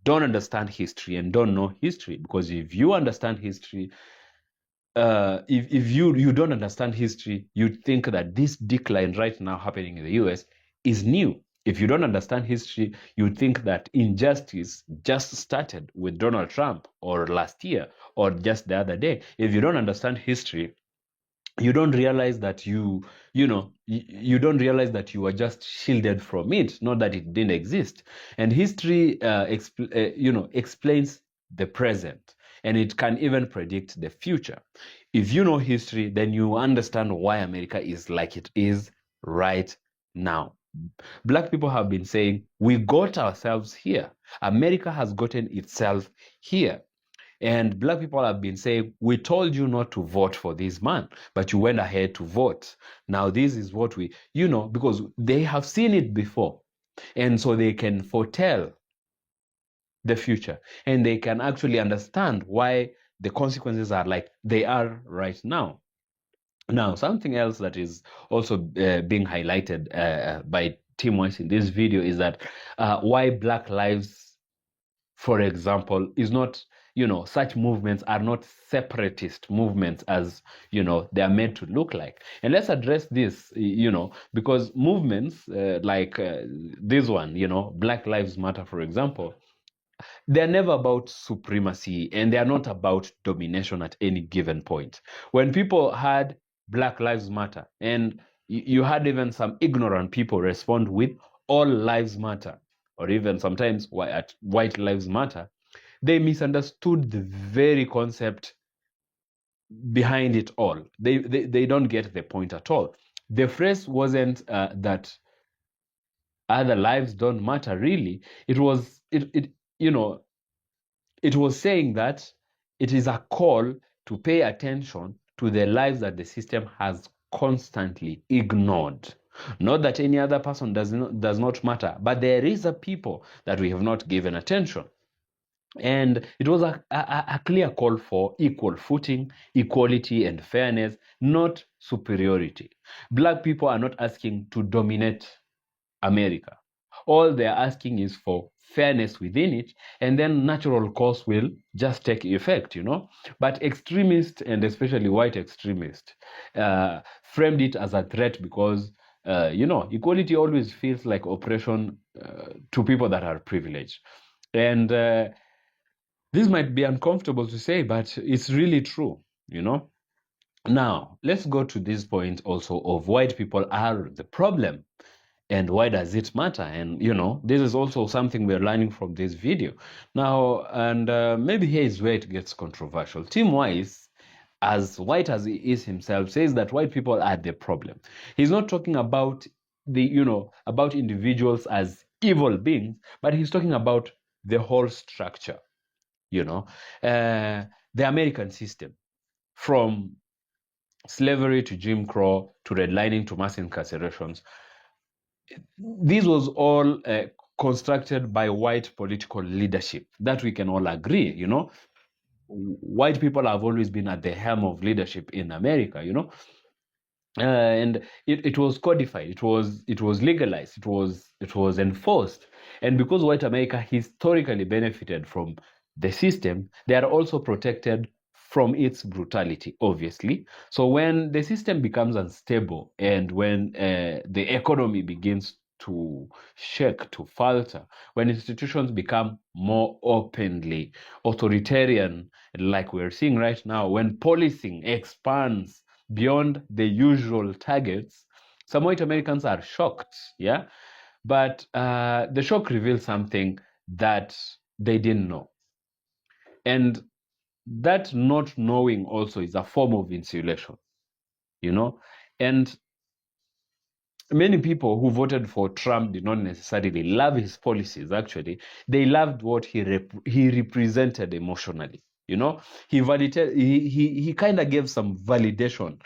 don't understand history and don't know history. Because if you understand history, if you don't understand history, you think that this decline right now happening in the US is new. If you don't understand history, you think that injustice just started with Donald Trump, or last year, or just the other day. If you don't understand history, you don't realize that you don't realize that you are just shielded from it, not that it didn't exist. And history explains the present, and it can even predict the future. If you know history, then you understand why America is like it is right now. Black people have been saying, we got ourselves here. America has gotten itself here. And Black people have been saying, we told you not to vote for this man, but you went ahead to vote. Now, this is what we, because they have seen it before. And so they can foretell the future. And they can actually understand why the consequences are like they are right now. Now, something else that is also being highlighted by Tim Wise in this video is that why Black lives, for example, is not, such movements are not separatist movements as, they are meant to look like. And let's address this, because movements like this one, Black Lives Matter, for example, they're never about supremacy, and they're not about domination at any given point. When people had Black Lives Matter, and you had even some ignorant people respond with all lives matter, or even sometimes white lives matter, they misunderstood the very concept behind it all. They don't get the point at all. The phrase wasn't that other lives don't matter, really. It was it was saying that it is a call to pay attention to the lives that the system has constantly ignored. Not that any other person does not matter, but there is a people that we have not given attention. And it was a clear call for equal footing, equality, and fairness, not superiority. Black people are not asking to dominate America. All they're asking is for fairness within it, and then natural course will just take effect, But extremists, and especially white extremists, framed it as a threat because, equality always feels like oppression to people that are privileged. And this might be uncomfortable to say, but it's really true. you know. Now, let's go to this point also of white people are the problem. And why does it matter? And, this is also something we're learning from this video. Now, and maybe here is where it gets controversial. Tim Wise, as white as he is himself, says that white people are the problem. He's not talking about about individuals as evil beings, but he's talking about the whole structure, the American system, from slavery to Jim Crow to redlining to mass incarcerations. This was all constructed by white political leadership. That we can all agree, White people have always been at the helm of leadership in America, and it was codified, it was legalized, it was enforced. And because white America historically benefited from the system, they are also protected from its brutality, obviously. So when the system becomes unstable and when the economy begins to shake, to falter, when institutions become more openly authoritarian, like we're seeing right now, when policing expands beyond the usual targets, some white Americans are shocked, yeah? But the shock reveals something that they didn't know. And that not knowing also is a form of insulation, And many people who voted for Trump did not necessarily love his policies. Actually, they loved what he represented emotionally. He validated. He kind of gave some validation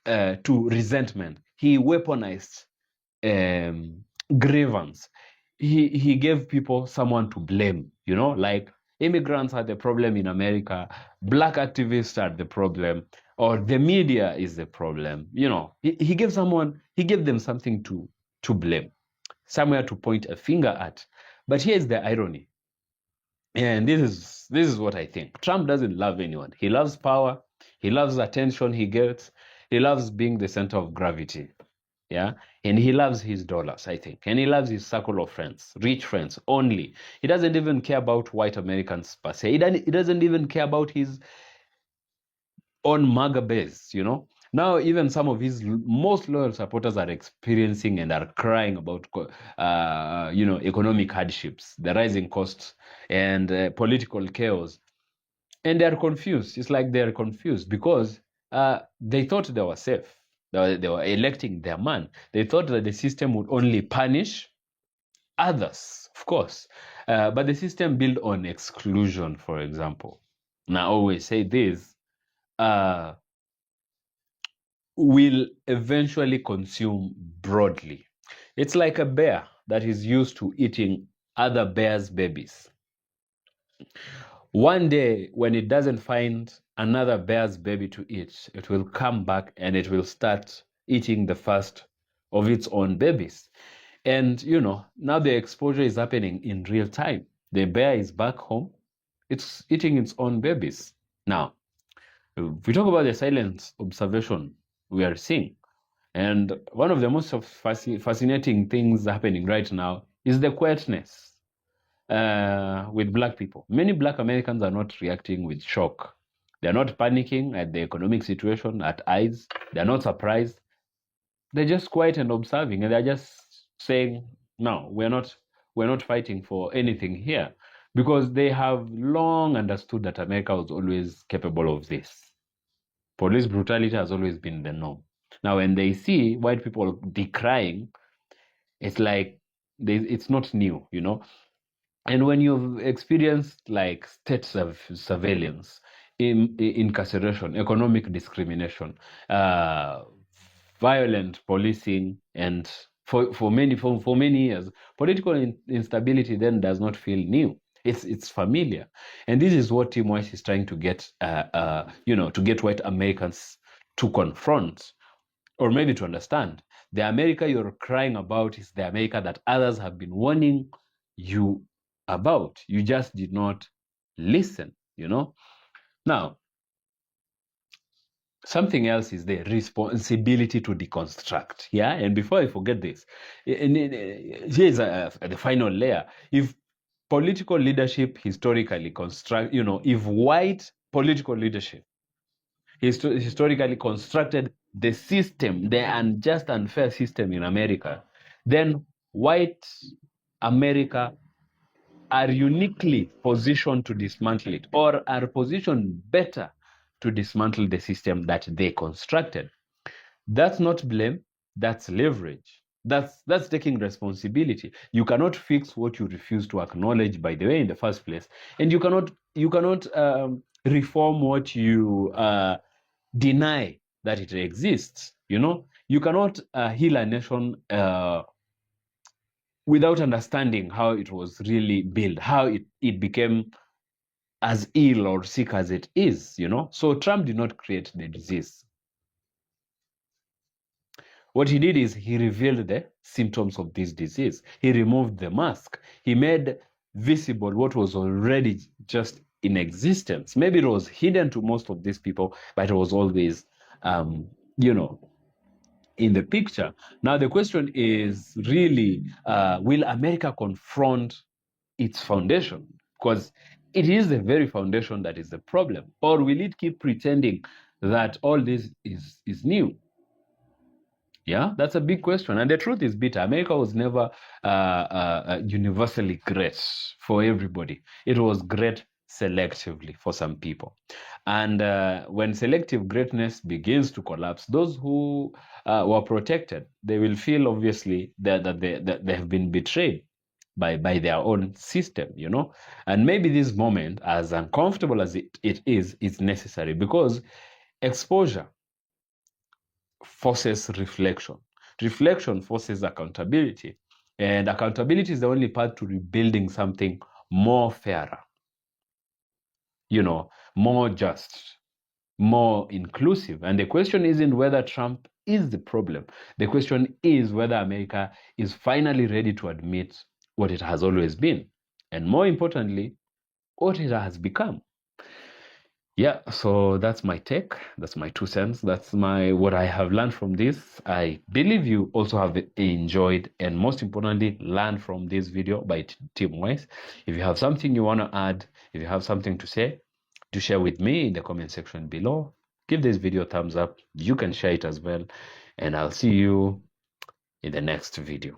to resentment. He weaponized grievance. He gave people someone to blame. Like immigrants are the problem in America, black activists are the problem, or the media is the problem. He gave them something to blame, somewhere to point a finger at. But here's the irony, and this is what I think. Trump doesn't love anyone. He loves power, he loves attention he gets, he loves being the center of gravity. Yeah, and he loves his dollars, I think, and he loves his circle of friends, rich friends only. He doesn't even care about white Americans per se. He doesn't even care about his own MAGA base, Now, even some of his most loyal supporters are experiencing and are crying about, economic hardships, the rising costs, and political chaos. And they're confused. It's like they're confused because they thought they were safe. They were electing their man. They thought that the system would only punish others, of course. But the system built on exclusion, for example. And I always say this, will eventually consume broadly. It's like a bear that is used to eating other bears' babies. One day, when it doesn't find another bear's baby to eat, it will come back and it will start eating the first of its own babies. And, now the exposure is happening in real time. The bear is back home. It's eating its own babies. Now, if we talk about the silent observation we are seeing, and one of the most fascinating things happening right now is the quietness with black people. Many black Americans are not reacting with shock. They're not panicking at the economic situation, at ICE. They're not surprised. They're just quiet and observing, and they're just saying, no, we're not fighting for anything here, because they have long understood that America was always capable of this. Police brutality has always been the norm. Now, when they see white people decrying, it's like it's not new, And when you've experienced like state surveillance, incarceration, economic discrimination, violent policing, and for many years, political instability then does not feel new. It's familiar, and this is what Tim Wise is trying to get, to get white Americans to confront, or maybe to understand. The America you're crying about is the America that others have been warning you about. You just did not listen, Now, something else is the responsibility to deconstruct. Yeah, and before I forget this, here's the final layer. If political leadership historically if white political leadership historically constructed the system, the unjust, unfair system in America, then white America are uniquely positioned to dismantle it, or are positioned better to dismantle the system that they constructed. That's not blame, that's leverage. That's taking responsibility. You cannot fix what you refuse to acknowledge, by the way, in the first place, and you cannot reform what you deny that it exists. You cannot heal a nation without understanding how it was really built, how it became as ill or sick as it is. So Trump did not create the disease. What he did is he revealed the symptoms of this disease. He removed the mask. He made visible what was already just in existence. Maybe it was hidden to most of these people, but it was always, in the picture. Now, the question is really, will America confront its foundation? Because it is the very foundation that is the problem. Or will it keep pretending that all this is new? Yeah, that's a big question. And the truth is bitter. America was never universally great for everybody. It was great selectively for some people. And when selective greatness begins to collapse, those who were protected, they will feel obviously that they have been betrayed by their own system, And maybe this moment, as uncomfortable as it is necessary, because exposure forces reflection. Reflection forces accountability. And accountability is the only path to rebuilding something more fairer, more just, more inclusive. And the question isn't whether Trump is the problem. The question is whether America is finally ready to admit what it has always been. And more importantly, what it has become. Yeah, so that's my take. That's my 2 cents. That's what I have learned from this. I believe you also have enjoyed and most importantly learned from this video by Team Wise. If you have something you want to add, if you have something to say, do share with me in the comment section below. Give this video a thumbs up. You can share it as well. And I'll see you in the next video.